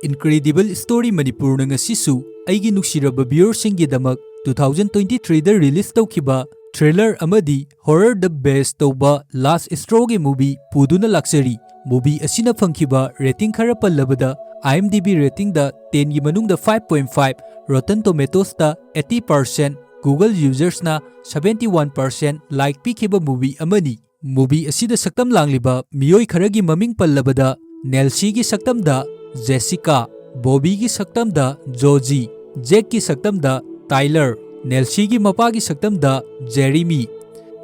Incredible Story Manipur na ngasisu aigi nuksiraba viewersinggidamak 2023 da release tawkiba trailer amadi horror the best tawba Last Straw'gi movie puduna laksari. Movie asina fangkiba rating khara pallabada IMDb rating da 10 gi manungda 5.5, Rotten Tomatoes da 80%, Google users na 71% like pikiba movie amani. Movie asida saktam langliba miyoi kharagi maming pallabada Nelsie gi saktam da Jessica, Bobby gi saktam da Joji, Jack gi saktam da Tyler, Nelsie gi mapa gi saktam da Jeremy.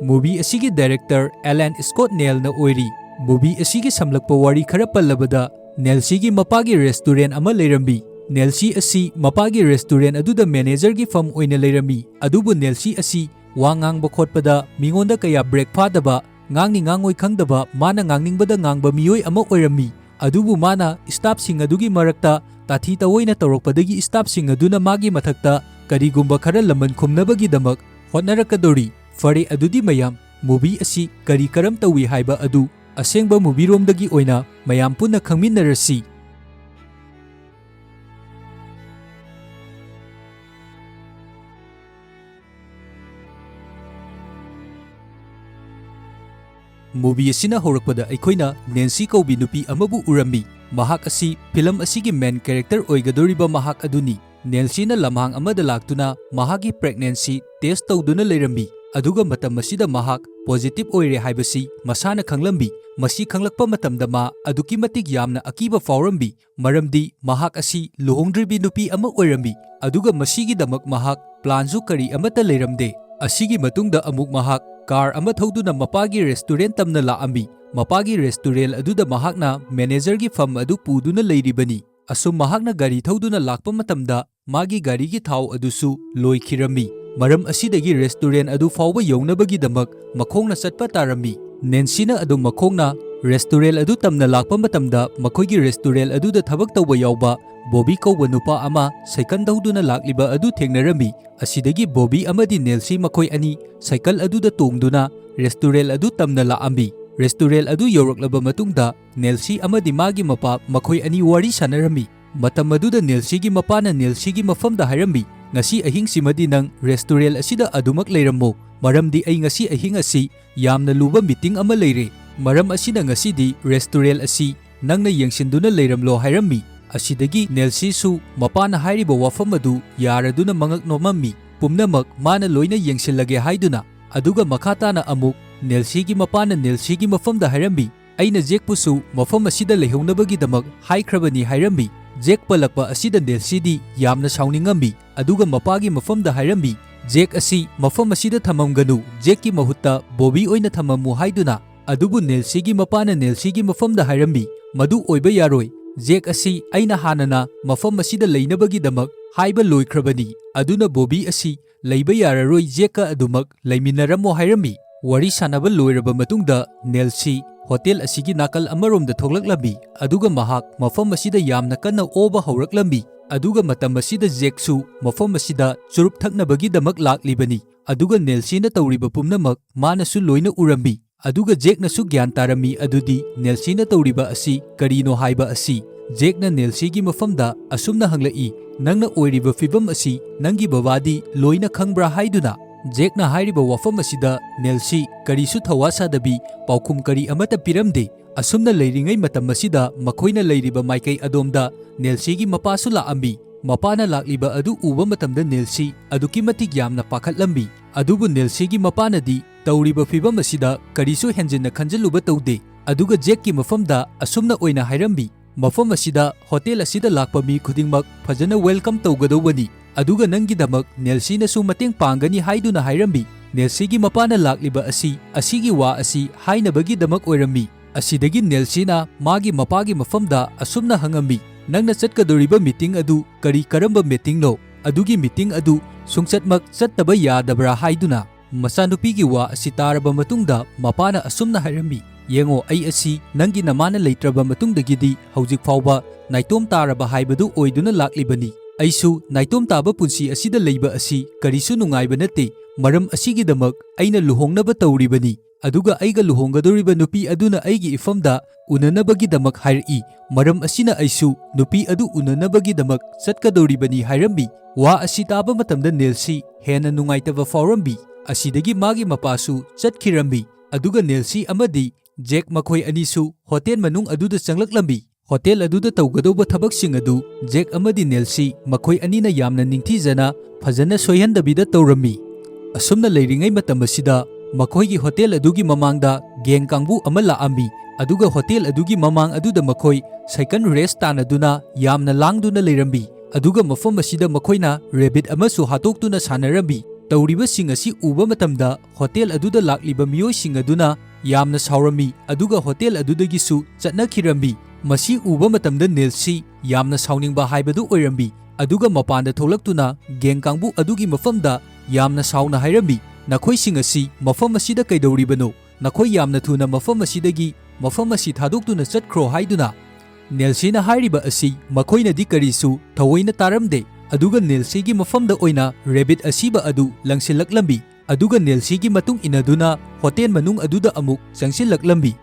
Movie asigi director Alan Scott Neil na oiri. Movie asigi samlakpa wari khara pallabada Nelsie gi mapa gi restaurant ama leirambi. Nelsie asi mapa gi restaurant aduda manager gi fam oina leirambi. Adubu Nelsie asi wa ngangba khotpada mingonda kaya break phadaba ngangni ngangoi khangdaba mana ngangningbada ngangba miyoi ama oirambi. Adubu mana staff sing adugi marakta tathi tawoina tawrokpadagi staff sing aduna magi mathakta karigumba khara laman khumnabagi damak hotnarakadori. Fare adudi mayam movie asi kari karam tawi haiba adu asengba movie romdagi oina mayam punna khangminnarasi. Movie asina horakpada aikoina Nancy kaubi nupi amabu urambi. Mahak asi film asigi main character oigadoriba mahak aduni. Nancy na lamhang amada laktuna mahagi pregnancy test tawduna leirambi. Aduga matam masida mahak positive oire haibasi masana khanglambi. Masi khanglakpa matamda ma aduki matik yamna akiba faurambi. Maramdi mahak asi luhongdribi nupi ama oirambi. Aduga masigi damak mahak planzu kari amata leiramde. Asigi matungda amuk mahak car ama thauduna mapagi restaurant tamna laambi. Mapagi restaurant aduda mahakna manager gi fam adu puduna leiribani. Asum mahakna gari thauduna lakpa matamda magi gari gi thau adusu loikhirami. Maram asidagi restaurant adu fawba yognabagi damak makhongna satpa tarami. Nancy na adu makhongna restaurant adu tamna lakpa matamda makhoigi restaurant aduda thabak tawba yawba Bobby kauba nupa ama cycle dauduna lakliba adu thengnarami. Asidagi Bobby amadi Nelsie makhoi ani cycle aduda tongduna restaurant adu tamna laambi. Restaurant adu yoraklaba matungda Nelsie amadi magi mapa makhoi ani wari sanarami. Matam aduda Nelsie gi mapa na Nelsie gi mafamda hairambi. Ngasi ahing simadi nang restaurant asida adumak leirammo. Maramdi ay ngasi ahing asi yamna luba meeting ama leire. Maram asina ngasidi restaurant asi nangna yengsinduna leiramlo hairammi. Asidagi Nelsie su mapana hairiba wafam adu yaraduna mangak nomammi. Pumnamak mana loina yengsilage haiduna. Aduga makhatana amuk Nelsie gi mapana Nelsie gi mafamda hairambi. Aina Jack pusu mafam asida leihongnabagi damak haikrabani hairambi. Jack palakpa asida Nelsie di yamna sauningami. Aduga mapagi mafamda hairambi. Jack asi mafam asida thamamganu Jack ki mahutta Bobby oina thamamu haiduna. Adubu Nelsie gi mapana Nelsie gi mafamda hairambi. Madu oiba yaroi. Jack asi aina hanana mafam asida leinabagi damak haiba loikrabani. Aduna Bobby asi leiba yararoi Jack ka adumak leiminaramo hairambi. Wari sanaba loiraba matungda Nelsie hotel asigi nakal amaromda thoklaklabi. Aduga mahak mafam asida yamna kanna oba hauraklambi. Aduga matam asida Jack su mafam asida churup thaknabagi damak laklibani. Aduga Nelsie na tawriba pumnamak manasu loina urambi. Aduga Jack na su gyan tarami adudi Nelsie na tawriba asi karino haiba asi. Jack na Nelsie gi mafamda asumna hanglai nangna oiriba fibam asi nangi babadi loina khangbra haiduna. Jack na hairiba wafam asida Nelsie karisu thawasa dabi paukhum kari amata piramde. Asumna leiringai matam asida makhoina leiriba maikai adomda Nelsie gi mapasu laambi. Mapana lakliba adu uba matamda Nelsie aduki matik yamna pakhatlambi. Adubu Nelsie gi mapana di tawriba fibam asida karisu henjinna khanjaluba tawde. Aduga Jack ki mafamda asumna oina hairambi. Mafam asida hotel asida lakpa mi khudingmak fajana welcome tawgadawani. Aduga nangi damak Nelsie na su mateng pangani haiduna hairambi. Nelsie gi mapana lakliba asigi wa asi hainabagi damak oirambi. Asidagi Nelsie na magi mapagi mafamda asumna hangambi. Nangna chatkadoriba meeting adu kari karamba meeting no. Adugi meeting adu sungsatmak chattaba yadabra haiduna. Masanupigi wa asi taraba matungda mapana asumna hairambi. Yengo ay asi nangi namana leitraba matungdagidi haujik fawba naitom taraba haibadu oiduna laklibani. Aisu naitom taba punsi asida leiba asi karisu nungaiba nate. Maram asigidamak aina luhongnaba tawribani. ꯑꯗꯨꯒ ꯑꯩꯒ ꯂꯨꯍꯣꯡꯒꯗꯧꯔꯤꯕ ꯅꯨꯄꯤ ꯑꯗꯨꯅ ꯑꯩꯒꯤ ꯏꯐꯝꯗ ꯎꯅꯅꯕꯒꯤꯗꯃꯛ ꯍꯥꯏꯔꯛꯏ꯫ ꯃꯔꯝ ꯑꯁꯤꯅ ꯑꯩꯁꯨ ꯅꯨꯄꯤ ꯑꯗꯨ ꯎꯅꯅꯕꯒꯤꯗꯃꯛ ꯆꯠꯀꯗꯧꯔꯤꯕꯅꯤ ꯍꯥꯏꯔꯝꯃꯤ꯫ ꯋꯥ ꯑꯁꯤ ꯇꯥꯕ ꯃꯇꯝꯗ ꯅꯦꯜꯁꯤ ꯍꯦꯟꯅ ꯅꯨꯡꯉꯥꯏꯇꯕ ꯐꯥꯎꯔꯝꯃꯤ꯫ ꯑꯁꯤꯗꯒꯤ ꯃꯥꯒꯤ ꯃꯄꯥꯁꯨ ꯆꯠꯈꯤꯔꯝꯃꯤ꯫ ꯑꯗꯨꯒ ꯅꯦꯜꯁꯤ ꯑꯃꯗꯤ ꯖꯦꯛ ꯃꯈꯣꯏ ꯑꯅꯤꯁꯨ ꯍꯣꯇꯦꯜ ꯃꯅꯨꯡ ꯑꯗꯨꯗ ꯆꯪꯂꯛꯂꯝꯃꯤ꯫ ꯍꯣꯇꯦꯜ ꯑꯗꯨꯗ ꯇꯧꯒꯗꯧꯕ ꯊꯕꯛꯁꯤꯡ ꯑꯗꯨ ꯖꯦꯛ ꯑꯃꯗꯤ ꯅꯦꯜꯁꯤ ꯃꯈꯣꯏ ꯑꯅꯤꯅ ꯌꯥꯝꯅ ꯅꯤꯡꯊꯤꯖꯅ ꯐꯖꯅ ꯁꯣꯏꯍꯟꯗꯕꯤꯗ ꯇꯧꯔꯝꯃꯤ꯫ ꯑꯁꯨꯝꯅ ꯂꯩꯔꯤꯉꯩ ꯃꯇꯝ ꯑꯁꯤꯗ ꯃꯈꯣꯏꯒꯤ ꯍꯣꯇꯦꯜ ꯑꯗꯨꯒꯤ ꯃꯃꯥꯡꯗ ꯒꯦꯡ ꯀꯥꯡꯕꯨ ꯑꯃ ꯂꯥꯛꯑꯝꯃꯤ꯫ ꯑꯗꯨꯒ ꯍꯣꯇꯦꯜ ꯑꯗꯨꯒꯤ ꯃꯃꯥꯡ ꯑꯗꯨꯗ ꯃꯈꯣꯏ ꯁꯥꯏꯀꯜ ꯔꯦꯁ ꯇꯥꯟꯅꯗꯨꯅ ꯌꯥꯝꯅ ꯂꯥꯡꯗꯨꯅ ꯂꯩꯔꯝꯃꯤ꯫ ꯑꯗꯨꯒ ꯃꯐꯝ ꯑꯁꯤꯗ ꯃꯈꯣꯏꯅ ꯔꯦꯕꯤꯠ ꯑꯃꯁꯨ ꯍꯥꯠꯇꯣꯛꯇꯨꯅ ꯁꯥꯟꯅꯔꯝꯃꯤ꯫ ꯇꯧꯔꯤꯕꯁꯤꯡ ꯑꯁꯤ ꯎꯕ ꯃꯇꯝꯗ ꯍꯣꯇꯦꯜ ꯑꯗꯨꯗ ꯂꯥꯛꯂꯤꯕ ꯃꯤꯑꯣꯏꯁꯤꯡ ꯑꯗꯨꯅ ꯌꯥꯝꯅ ꯁꯥꯎꯔꯝꯃꯤ ꯑꯗꯨꯒ ꯍꯣꯇꯦꯜ ꯑꯗꯨꯗꯒꯤꯁꯨ ꯆꯠꯅꯈꯤꯔꯝꯃꯤ꯫ ꯃꯁꯤ ꯎꯕ ꯃꯇꯝꯗ ꯅꯦꯜꯁꯤ ꯌꯥꯝꯅ ꯁꯥꯎꯅꯤꯡꯕ ꯍꯥꯏꯕꯗꯨ ꯑꯣꯏꯔꯝꯃꯤ꯫ ꯑꯗꯨꯒ ꯃꯄꯥꯟꯗ ꯊꯣꯛꯂꯛꯇꯨꯅ ꯒꯦꯡ ꯀꯥꯡꯕꯨ ꯑꯗꯨꯒꯤ ꯃꯐꯝꯗ ꯌꯥꯝꯅ ꯁꯥꯎꯅ ꯍꯥꯏꯔꯝꯃꯤ, "ꯅꯈꯣꯏꯁꯤꯡ ꯑꯁꯤ ꯃꯐꯝ ꯑꯁꯤꯗ ꯀꯩꯗꯧꯔꯤꯕꯅꯣ? ꯅꯈꯣꯏ ꯌꯥꯝꯅ ꯊꯨꯅ ꯃꯐꯝ ꯑꯁꯤꯗꯒꯤ ꯃꯐꯝ ꯑꯁꯤ ꯊꯥꯗꯣꯛꯇꯨꯅ ꯆꯠꯈ꯭ꯔꯣ" ꯍꯥꯏꯗꯨꯅ꯫ ꯅꯦꯜꯁꯤꯅ ꯍꯥꯏꯔꯤꯕ ꯑꯁꯤ ꯃꯈꯣꯏꯅꯗꯤ ꯀꯔꯤꯁꯨ ꯊꯑꯣꯏꯅ ꯇꯥꯔꯝꯗꯦ꯫ ꯑꯗꯨꯒ ꯅꯦꯜꯁꯤꯒꯤ ꯃꯐꯝꯗ ꯑꯣꯏꯅ ꯔꯦꯕꯤꯠ ꯑꯁꯤꯕ ꯑꯗꯨ ꯂꯪꯁꯤꯜꯂꯛꯂꯝꯃꯤ꯫ ꯑꯗꯨꯒ ꯅꯦꯜꯁꯤꯒꯤ ꯃꯇꯨꯡ ꯏꯟꯅꯗꯨꯅ ꯍꯣꯇꯦꯜ ꯃꯅꯨꯡ ꯑꯗꯨꯗ ꯑꯃꯨꯛ ꯆꯪꯁꯤꯜꯂꯛꯂꯝꯃꯤ꯫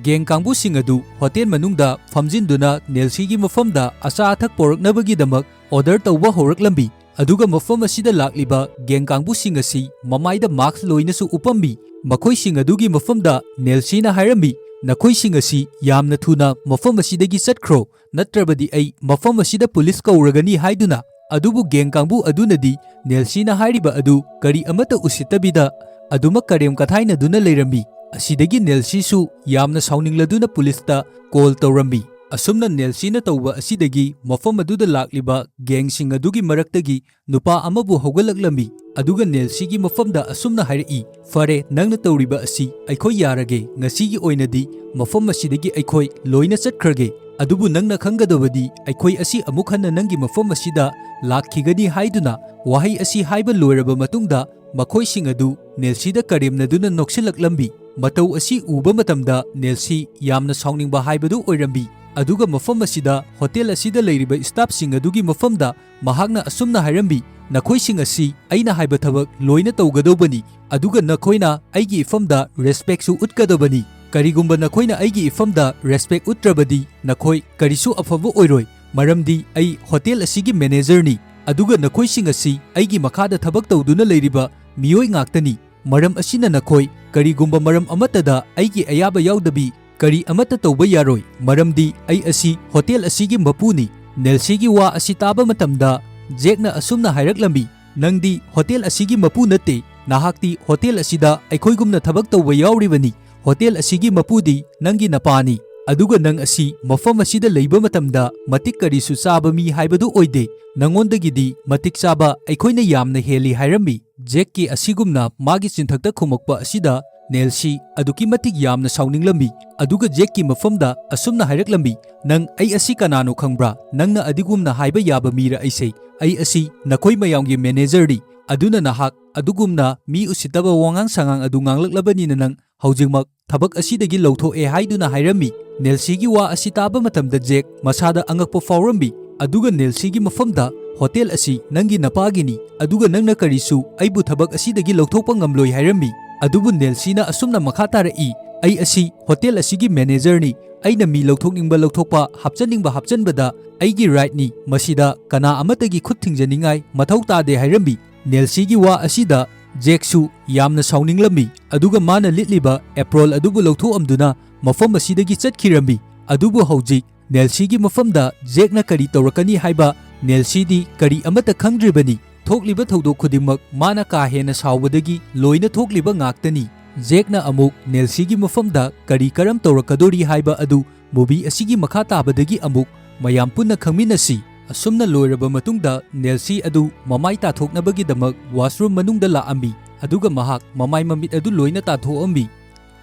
ꯒꯦꯡ ꯀꯥꯡꯕꯨꯁꯤꯡ ꯑꯗꯨ ꯍꯣꯇꯦꯜ ꯃꯅꯨꯡꯗ ꯐꯝꯖꯤꯟꯗꯨꯅ ꯅꯦꯜꯁꯤꯒꯤ ꯃꯐꯝꯗ ꯑꯆꯥ ꯑꯊꯛ ꯄꯣꯔꯛꯅꯕꯒꯤꯗꯃꯛ ꯑꯣꯔꯗꯔ ꯇꯧꯕ ꯍꯧꯔꯛꯂꯝꯃꯤ꯫ ꯑꯗꯨꯒ ꯃꯐꯝ ꯑꯁꯤꯗ ꯂꯥꯛꯂꯤꯕ ꯒꯦꯡ ꯀꯥꯡꯕꯨꯁꯤꯡ ꯑꯁꯤ ꯃꯃꯥꯏꯗ ꯃꯥꯛꯁ ꯂꯣꯏꯅꯁꯨ ꯎꯞꯄꯝꯃꯤ꯫ ꯃꯈꯣꯏꯁꯤꯡ ꯑꯗꯨꯒꯤ ꯃꯐꯝꯗ ꯅꯦꯜꯁꯤꯅ ꯍꯥꯏꯔꯝꯃꯤ, "ꯅꯈꯣꯏꯁꯤꯡ ꯑꯁꯤ ꯌꯥꯝꯅ ꯊꯨꯅ ꯃꯐꯝ ꯑꯁꯤꯗꯒꯤ ꯆꯠꯈ꯭ꯔꯣ, ꯅꯠꯇ꯭ꯔꯕꯗꯤ ꯑꯩ ꯃꯐꯝ ꯑꯁꯤꯗ ꯄꯨꯂꯤꯁ ꯀꯧꯔꯒꯅꯤ" ꯍꯥꯏꯗꯨꯅ꯫ ꯑꯗꯨꯕꯨ ꯒꯦꯡ ꯀꯥꯡꯕꯨ ꯑꯗꯨꯅꯗꯤ ꯅꯦꯜꯁꯤꯅ ꯍꯥꯏꯔꯤꯕ ꯑꯗꯨ ꯀꯔꯤ ꯑꯃꯠꯇ ꯎꯁꯤꯠꯇꯕꯤꯗ ꯑꯗꯨꯃꯛ ꯀꯔꯦꯝ ꯀꯊꯥꯏꯅꯗꯨꯅ ꯂꯩꯔꯝꯃꯤ꯫ ꯑꯁꯤꯗꯒꯤ ꯅꯦꯜꯁꯤꯁꯨ ꯌꯥꯝꯅ ꯁꯥꯎꯅꯤꯡꯂꯗꯨꯅ ꯄꯨꯂꯤꯁꯇ ꯀꯣꯜ ꯇꯧꯔꯝꯃꯤ꯫ ꯑꯁꯨꯝꯅ ꯅꯦꯜꯁꯤꯅ ꯇꯧꯕ ꯑꯁꯤꯗꯒꯤ ꯃꯐꯝ ꯑꯗꯨꯗ ꯂꯥꯛꯂꯤꯕ ꯒꯦꯡꯁꯤꯡ ꯑꯗꯨꯒꯤ ꯃꯔꯛꯇꯒꯤ ꯅꯨꯄꯥ ꯑꯃꯕꯨ ꯍꯧꯒꯠꯂꯛꯂꯝꯃꯤ꯫ ꯑꯗꯨꯒ ꯅꯦꯜꯁꯤꯒꯤ ꯃꯐꯝꯗ ꯑꯁꯨꯝꯅ ꯍꯥꯏꯔꯛꯏ, "ꯐꯔꯦ, ꯅꯪꯅ ꯇꯧꯔꯤꯕ ꯑꯁꯤ ꯑꯩꯈꯣꯏ ꯌꯥꯔꯒꯦ꯫ ꯉꯁꯤꯒꯤ ꯑꯣꯏꯅꯗꯤ ꯃꯐꯝ ꯑꯁꯤꯗꯒꯤ ꯑꯩꯈꯣꯏ ꯂꯣꯏꯅ ꯆꯠꯈ꯭ꯔꯒꯦ꯫ ꯑꯗꯨꯕꯨ ꯅꯪꯅ ꯈꯪꯒꯗꯕꯗꯤ ꯑꯩꯈꯣꯏ ꯑꯁꯤ ꯑꯃꯨꯛ ꯍꯟꯅ ꯅꯪꯒꯤ ꯃꯐꯝ ꯑꯁꯤꯗ ꯂꯥꯛꯈꯤꯒꯅꯤ" ꯍꯥꯏꯗꯨꯅ꯫ ꯋꯥꯍꯩ ꯑꯁꯤ ꯍꯥꯏꯕ ꯂꯣꯏꯔꯕ ꯃꯇꯨꯡꯗ ꯃꯈꯣꯏꯁꯤꯡ ꯑꯗꯨ ꯅꯦꯜꯁꯤꯗ ꯀꯔꯦꯝꯅꯗꯨꯅ ꯅꯣꯛꯁꯤꯜꯂꯛꯂꯝꯃꯤ꯫ ꯃꯇꯧ ꯑꯁꯤ ꯎꯕ ꯃꯇꯝꯗ ꯅꯦꯜꯁꯤ ꯌꯥꯝꯅ ꯁꯥꯎꯅꯤꯡꯕ ꯍꯥꯏꯕꯗꯨ ꯑꯣꯏꯔꯝꯃꯤ꯫ ꯑꯗꯨꯒ ꯃꯐꯝ ꯑꯁꯤꯗ ꯍꯣꯇꯦꯜ ꯑꯁꯤꯗ ꯂꯩꯔꯤꯕ ꯁ꯭ꯇꯥꯐꯁꯤꯡ ꯑꯗꯨꯒꯤ ꯃꯐꯝꯗ ꯃꯍꯥꯛꯅ ꯑꯁꯨꯝꯅ ꯍꯥꯏꯔꯝꯃꯤ, "ꯅꯈꯣꯏꯁꯤꯡ ꯑꯁꯤ ꯑꯩꯅ ꯍꯥꯏꯕ ꯊꯕꯛ ꯂꯣꯏꯅ ꯇꯧꯒꯗꯧꯕꯅꯤ꯫ ꯑꯗꯨꯒ ꯅꯈꯣꯏꯅ ꯑꯩꯒꯤ ꯏꯐꯝꯗ ꯔꯦꯁꯄꯦꯛꯁꯨ ꯎꯠꯀꯗꯕꯅꯤ꯫ ꯀꯔꯤꯒꯨꯝꯕ ꯅꯈꯣꯏꯅ ꯑꯩꯒꯤ ꯏꯐꯝꯗ ꯔꯦꯁꯄꯦꯛ ꯎꯠꯇ꯭ꯔꯕꯗꯤ ꯅꯈꯣꯏ ꯀꯔꯤꯁꯨ ꯑꯐꯕ ꯑꯣꯏꯔꯣꯏ꯫ ꯃꯔꯝꯗꯤ ꯑꯩ ꯍꯣꯇꯦꯜ ꯑꯁꯤꯒꯤ ꯃꯦꯅꯦꯖꯔꯅꯤ꯫ ꯑꯗꯨꯒ ꯅꯈꯣꯏꯁꯤꯡ ꯑꯁꯤ ꯑꯩꯒꯤ ꯃꯈꯥꯗ ꯊꯕꯛ ꯇꯧꯗꯨꯅ ꯂꯩꯔꯤꯕ ꯃꯤꯑꯣꯏ ꯉꯥꯛꯇꯅꯤ꯫ ꯃꯔꯝ ꯑꯁꯤꯅ ꯅꯈꯣꯏ ꯀꯔꯤꯒꯨꯝꯕ ꯃꯔꯝ ꯑꯃꯠꯇꯗ ꯑꯩꯒꯤ ꯑꯌꯥꯕ ꯌꯥꯎꯗꯕꯤ ꯀꯔꯤ ꯑꯃꯠꯇ ꯇꯧꯕ ꯌꯥꯔꯣꯏ, ꯃꯔꯝꯗꯤ ꯑꯩ ꯑꯁꯤ ꯍꯣꯇꯦꯜ ꯑꯁꯤꯒꯤ ꯃꯄꯨꯅꯤ." ꯅꯦꯜꯁꯤꯒꯤ ꯋꯥ ꯑꯁꯤ ꯇꯥꯕ ꯃꯇꯝꯗ ꯖꯦꯛꯅ ꯑꯁꯨꯝꯅ ꯍꯥꯏꯔꯛꯂꯝꯃꯤ, "ꯅꯪꯗꯤ ꯍꯣꯇꯦꯜ ꯑꯁꯤꯒꯤ ꯃꯄꯨ ꯅꯠꯇꯦ꯫ ꯅꯍꯥꯛꯇꯤ ꯍꯣꯇꯦꯜ ꯑꯁꯤꯗ ꯑꯩꯈꯣꯏꯒꯨꯝꯅ ꯊꯕꯛ ꯇꯧꯕ ꯌꯥꯎꯔꯤꯕꯅꯤ꯫ ꯍꯣꯇꯦꯜ ꯑꯁꯤꯒꯤ ꯃꯄꯨꯗꯤ ꯅꯪꯒꯤ ꯅꯄꯥꯅꯤ꯫ ꯑꯗꯨꯒ ꯅꯪ ꯑꯁꯤ ꯃꯐꯝ ꯑꯁꯤꯗ ꯂꯩꯕ ꯃꯇꯝꯗ ꯃꯇꯤꯛ ꯀꯔꯤꯁꯨ ꯆꯥꯕ ꯃꯤ ꯍꯥꯏꯕꯗꯨ ꯑꯣꯏꯗꯦ꯫ ꯅꯉꯣꯟꯗꯒꯤꯗꯤ ꯃꯇꯤꯛ ꯆꯥꯕ ꯑꯩꯈꯣꯏꯅ ꯌꯥꯝꯅ ꯍꯦꯜꯂꯤ" ꯍꯥꯏꯔꯝꯃꯤ꯫ ꯖꯦꯛꯀꯤ ꯑꯁꯤꯒꯨꯝꯅ ꯃꯥꯒꯤ ꯆꯤꯟꯊꯛꯇ ꯈꯨꯝꯃꯛꯄ ꯑꯁꯤꯗ ꯅꯦꯜꯁꯤ ꯑꯗꯨꯛꯀꯤ ꯃꯇꯤꯛ ꯌꯥꯝꯅ ꯁꯥꯎꯅꯤꯡꯂꯝꯃꯤ꯫ ꯑꯗꯨꯒ ꯖꯦꯛꯀꯤ ꯃꯐꯝꯗ ꯑꯁꯨꯝꯅ ꯍꯥꯏꯔꯛꯂꯝꯃꯤ, "ꯅꯪ ꯑꯩ ꯑꯁꯤ ꯀꯅꯥꯅꯣ ꯈꯪꯕ꯭ꯔꯥ? ꯅꯪꯅ ꯑꯗꯨꯒꯨꯝꯅ ꯍꯥꯏꯕ ꯌꯥꯕ ꯃꯤꯔ ꯑꯩꯁꯦ? ꯑꯩ ꯑꯁꯤ ꯅꯈꯣꯏ ꯃꯌꯥꯝꯒꯤ ꯃꯦꯅꯦꯖꯔꯅꯤ꯫ ꯑꯗꯨꯅ ꯅꯍꯥꯛ ꯑꯗꯨꯒꯨꯝꯅ ꯃꯤ ꯎꯁꯤꯠꯇꯕ ꯋꯥꯉꯥꯡ ꯁꯉꯥꯡ ꯑꯗꯨ ꯉꯥꯡꯂꯛꯂꯕꯅꯤꯅ ꯅꯪ ꯍꯧꯖꯤꯛꯃꯛ ꯊꯕꯛ ꯑꯁꯤꯗꯒꯤ ꯂꯧꯊꯣꯛꯑꯦ" ꯍꯥꯏꯗꯨꯅ ꯍꯥꯏꯔꯝꯃꯤ꯫ ꯅꯦꯜꯁꯤꯒꯤ ꯋꯥ ꯑꯁꯤ ꯇꯥꯕ ꯃꯇꯝꯗ ꯖꯦꯛ ꯃꯁꯥꯗ ꯑꯉꯛꯄ ꯐꯥꯎꯔꯝꯃꯤ꯫ ꯑꯗꯨꯒ ꯅꯦꯜꯁꯤꯒꯤ ꯃꯐꯝꯗ, "ꯍꯣꯇꯦꯜ ꯑꯁꯤ ꯅꯪꯒꯤ ꯅꯄꯥꯒꯤꯅꯤ꯫ ꯑꯗꯨꯒ ꯅꯪꯅ ꯀꯔꯤꯁꯨ ꯑꯩꯕꯨ ꯊꯕꯛ ꯑꯁꯤꯗꯒꯤ ꯂꯧꯊꯣꯛꯄ ꯉꯝꯂꯣꯏ" ꯍꯥꯏꯔꯝꯃꯤ꯫ ꯑꯗꯨꯕꯨ ꯅꯦꯜꯁꯤꯅ ꯑꯁꯨꯝꯅ ꯃꯈꯥ ꯇꯥꯔꯛꯏ, "ꯑꯩ ꯑꯁꯤ ꯍꯣꯇꯦꯜ ꯑꯁꯤꯒꯤ ꯃꯦꯅꯦꯖꯔꯅꯤ꯫ ꯑꯩꯅ ꯃꯤ ꯂꯧꯊꯣꯛꯅꯤꯡꯕ ꯂꯧꯊꯣꯛꯄ, ꯍꯥꯞꯆꯟꯅꯤꯡꯕ ꯍꯥꯞꯆꯟꯕꯗ ꯑꯩꯒꯤ ꯔꯥꯏꯠꯅꯤ꯫ ꯃꯁꯤꯗ ꯀꯅꯥ ꯑꯃꯠꯇꯒꯤ ꯈꯨꯠ ꯊꯤꯡꯖꯅꯤꯡꯉꯥꯏ ꯃꯊꯧ ꯇꯥꯗꯦ" ꯍꯥꯏꯔꯝꯃꯤ꯫ ꯅꯦꯜꯁꯤꯒꯤ ꯋꯥ ꯑꯁꯤꯗ ꯖꯦꯛꯁꯨ ꯌꯥꯝꯅ ꯁꯥꯎꯅꯤꯡꯂꯝꯃꯤ꯫ ꯑꯗꯨꯒ ꯃꯥꯅ ꯂꯤꯠꯂꯤꯕ ꯑꯦꯄ꯭ꯔꯣꯜ ꯑꯗꯨꯕꯨ ꯂꯧꯊꯣꯛꯑꯝꯗꯨꯅ ꯃꯐꯝ ꯑꯁꯤꯗꯒꯤ ꯆꯠꯈꯤꯔꯝꯃꯤ꯫ ꯑꯗꯨꯕꯨ ꯍꯧꯖꯤꯛ ꯅꯦꯜꯁꯤꯒꯤ ꯃꯐꯝꯗ ꯖꯦꯛꯅ ꯀꯔꯤ ꯇꯧꯔꯛꯀꯅꯤ ꯍꯥꯏꯕ ꯅꯦꯜꯁꯤꯗꯤ ꯀꯔꯤ ꯑꯃꯠꯇ ꯈꯪꯗ꯭ꯔꯤꯕꯅꯤ꯫ ꯊꯣꯛꯂꯤꯕ ꯊꯧꯗꯣꯛ ꯈꯨꯗꯤꯡꯃꯛ ꯃꯥꯅ ꯀꯥ ꯍꯦꯟꯅ ꯁꯥꯎꯕꯗꯒꯤ ꯂꯣꯏꯅ ꯊꯣꯛꯂꯤꯕ ꯉꯥꯛꯇꯅꯤ꯫ ꯖꯦꯛꯅ ꯑꯃꯨꯛ ꯅꯦꯜꯁꯤꯒꯤ ꯃꯐꯝꯗ ꯀꯔꯤ ꯀꯔꯝ ꯇꯧꯔꯛꯀꯗꯣꯔꯤ ꯍꯥꯏꯕ ꯑꯗꯨ ꯃꯨꯚꯤ ꯑꯁꯤꯒꯤ ꯃꯈꯥ ꯇꯥꯕꯗꯒꯤ ꯑꯃꯨꯛ ꯃꯌꯥꯝ ꯄꯨꯟꯅ ꯈꯪꯃꯤꯟꯅꯁꯤ꯫ ꯑꯁꯨꯝꯅ ꯂꯣꯏꯔꯕ ꯃꯇꯨꯡꯗ ꯅꯦꯜꯁꯤ ꯑꯗꯨ ꯃꯃꯥꯏ ꯇꯥꯊꯣꯛꯅꯕꯒꯤꯗꯃꯛ ꯋꯥꯁꯔꯨꯝ ꯃꯅꯨꯡꯗ ꯂꯥꯛꯑꯝꯃꯤ꯫ ꯑꯗꯨꯒ ꯃꯍꯥꯛ ꯃꯃꯥꯏ ꯃꯃꯤꯠ ꯑꯗꯨ ꯂꯣꯏꯅ ꯇꯥꯊꯣꯛꯑꯝꯃꯤ꯫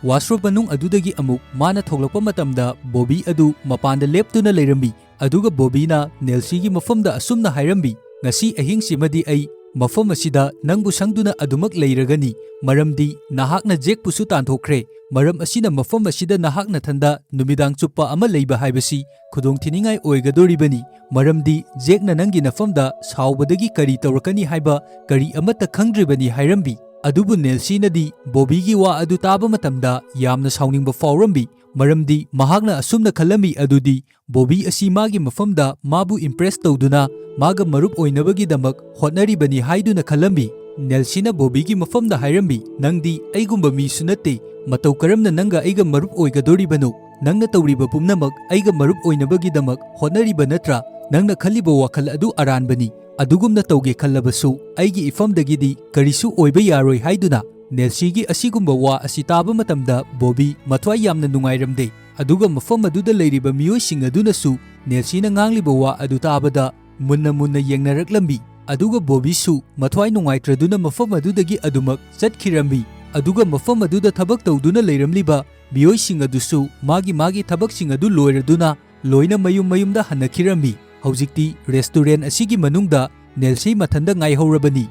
ꯋꯥꯁꯔꯨꯝ ꯃꯅꯨꯡ ꯑꯗꯨꯗꯒꯤ ꯑꯃꯨꯛ ꯃꯥꯅ ꯊꯣꯛꯂꯛꯄ ꯃꯇꯝꯗ ꯕꯣꯕꯤ ꯑꯗꯨ ꯃꯄꯥꯟꯗ ꯂꯦꯞꯇꯨꯅ ꯂꯩꯔꯝꯃꯤ꯫ ꯑꯗꯨꯒ ꯕꯣꯕꯤꯅ ꯅꯦꯜꯁꯤꯒꯤ ꯃꯐꯝꯗ ꯑꯁꯨꯝꯅ ꯍꯥꯏꯔꯝꯃꯤ, "ꯉꯁꯤ ꯑꯍꯤꯡꯁꯤꯃꯗꯤ ꯑꯩ ꯃꯐꯝ ꯑꯁꯤꯗ ꯅꯪꯕꯨ ꯁꯪꯗꯨꯅ ꯑꯗꯨꯃꯛ ꯂꯩꯔꯒꯅꯤ, ꯃꯔꯝꯗꯤ ꯅꯍꯥꯛꯅ ꯖꯦꯛꯄꯨꯁꯨ ꯇꯥꯟꯊꯣꯛꯈ꯭ꯔꯦ꯫ ꯃꯔꯝ ꯑꯁꯤꯅ ꯃꯐꯝ ꯑꯁꯤꯗ ꯅꯍꯥꯛ ꯅꯊꯟꯗ ꯅꯨꯃꯤꯗꯥꯡ ꯆꯨꯞꯄ ꯑꯃ ꯂꯩꯕ ꯍꯥꯏꯕꯁꯤ ꯈꯨꯗꯣꯡꯊꯤꯅꯤꯡꯉꯥꯏ ꯑꯣꯏꯒꯗꯣꯔꯤꯕꯅꯤ, ꯃꯔꯝꯗꯤ ꯖꯦꯛꯅ ꯅꯪꯒꯤ ꯅꯐꯝꯗ ꯁꯥꯎꯕꯗꯒꯤ ꯀꯔꯤ ꯇꯧꯔꯛꯀꯅꯤ ꯍꯥꯏꯕ ꯀꯔꯤ ꯑꯃꯠꯇ ꯈꯪꯗ꯭ꯔꯤꯕꯅꯤ" ꯍꯥꯏꯔꯝꯃꯤ꯫ ꯑꯗꯨꯕꯨ ꯅꯦꯜꯁꯤꯅꯗꯤ ꯕꯣꯕꯤꯒꯤ ꯋꯥ ꯑꯗꯨ ꯇꯥꯕ ꯃꯇꯝꯗ ꯌꯥꯝꯅ ꯁꯥꯎꯅꯤꯡꯕ ꯐꯥꯎꯔꯝꯃꯤ, ꯃꯔꯝꯗꯤ ꯃꯍꯥꯛꯅ ꯑꯁꯨꯝꯅ ꯈꯜꯂꯝꯃꯤ ꯑꯗꯨꯗꯤ ꯕꯣꯕꯤ ꯑꯁꯤ ꯃꯥꯒꯤ ꯃꯐꯝꯗ ꯃꯥꯕꯨ ꯏꯝꯄ꯭ꯔꯦꯁ ꯇꯧꯗꯨꯅ ꯃꯥꯒ ꯃꯔꯨꯞ ꯑꯣꯏꯅꯕꯒꯤꯗꯃꯛ ꯍꯣꯠꯅꯔꯤꯕꯅꯤ ꯍꯥꯏꯗꯨꯅ ꯈꯜꯂꯝꯃꯤ꯫ ꯅꯦꯜꯁꯤꯅ ꯕꯣꯕꯤꯒꯤ ꯃꯐꯝꯗ ꯍꯥꯏꯔꯝꯃꯤ, ꯅꯪꯗꯤ ꯑꯩꯒꯨꯝꯕ ꯃꯤꯁꯨ ꯅꯠꯇꯦ, ꯃꯇꯧ ꯀꯔꯝꯅ ꯅꯪꯒ ꯑꯩꯒ ꯃꯔꯨꯞ ꯑꯣꯏꯒꯗꯣꯔꯤꯕꯅꯣ? ꯅꯪꯅ ꯇꯧꯔꯤꯕ ꯄꯨꯝꯅꯃꯛ ꯑꯩꯒ ꯃꯔꯨꯞ ꯑꯣꯏꯅꯕꯒꯤꯗꯃꯛ ꯍꯣꯠꯅꯔꯤꯕ ꯅꯠꯇ꯭ꯔꯥ? ꯅꯪꯅ ꯈꯜꯂꯤꯕ ꯋꯥꯈꯜ ꯑꯗꯨ ꯑꯔꯥꯟꯕꯅꯤ, ꯑꯗꯨꯒꯨꯝꯅ ꯇꯧꯒꯦ ꯈꯜꯂꯕꯁꯨ ꯑꯩꯒꯤ ꯏꯐꯝꯗꯒꯤꯗꯤ ꯀꯔꯤꯁꯨ ꯑꯣꯏꯕ ꯌꯥꯔꯣꯏ ꯍꯥꯏꯗꯨꯅ꯫ ꯅꯦꯜꯁꯤꯒꯤ ꯑꯁꯤꯒꯨꯝꯕ ꯋꯥ ꯑꯁꯤ ꯇꯥꯕ ꯃꯇꯝꯗ ꯕꯣꯕꯤ ꯃꯊ꯭ꯋꯥꯏ ꯌꯥꯝꯅ ꯅꯨꯡꯉꯥꯏꯔꯝꯗꯦ, ꯑꯗꯨꯒ ꯃꯐꯝ ꯑꯗꯨꯗ ꯂꯩꯔꯤꯕ ꯃꯤꯑꯣꯏꯁꯤꯡ ꯑꯗꯨꯅꯁꯨ ꯅꯦꯜꯁꯤꯅ ꯉꯥꯡꯂꯤꯕ ꯋꯥ ꯑꯗꯨ ꯇꯥꯕꯗ ꯃꯨꯟꯅ ꯃꯨꯟꯅ ꯌꯦꯡꯅꯔꯛꯂꯝꯃꯤ꯫ ꯑꯗꯨꯒ ꯕꯣꯕꯤꯁꯨ ꯃꯊ꯭ꯋꯥꯏ ꯅꯨꯡꯉꯥꯏꯇ꯭ꯔꯗꯨꯅ ꯃꯐꯝ ꯑꯗꯨꯗꯒꯤ ꯑꯗꯨꯃꯛ ꯆꯠꯈꯤꯔꯝꯃꯤ꯫ ꯑꯗꯨꯒ ꯃꯐꯝ ꯑꯗꯨꯗ ꯊꯕꯛ ꯇꯧꯗꯨꯅ ꯂꯩꯔꯝꯂꯤꯕ ꯃꯤꯑꯣꯏꯁꯤꯡ ꯑꯗꯨꯁꯨ ꯃꯥꯒꯤ ꯊꯕꯛꯁꯤꯡ ꯑꯗꯨ ꯂꯣꯏꯔꯗꯨꯅ ꯂꯣꯏꯅ ꯃꯌꯨꯝ ꯃꯌꯨꯝꯗ ꯍꯟꯅꯈꯤꯔꯝꯃꯤ꯫ ꯍꯧꯖꯤꯛꯇꯤ ꯔꯦꯁꯇꯨꯔꯦꯟꯠ ꯑꯁꯤꯒꯤ ꯃꯅꯨꯡꯗ ꯅꯦꯜꯁꯤ ꯃꯊꯟꯗ ꯉꯥꯏꯍꯧꯔꯕꯅꯤ꯫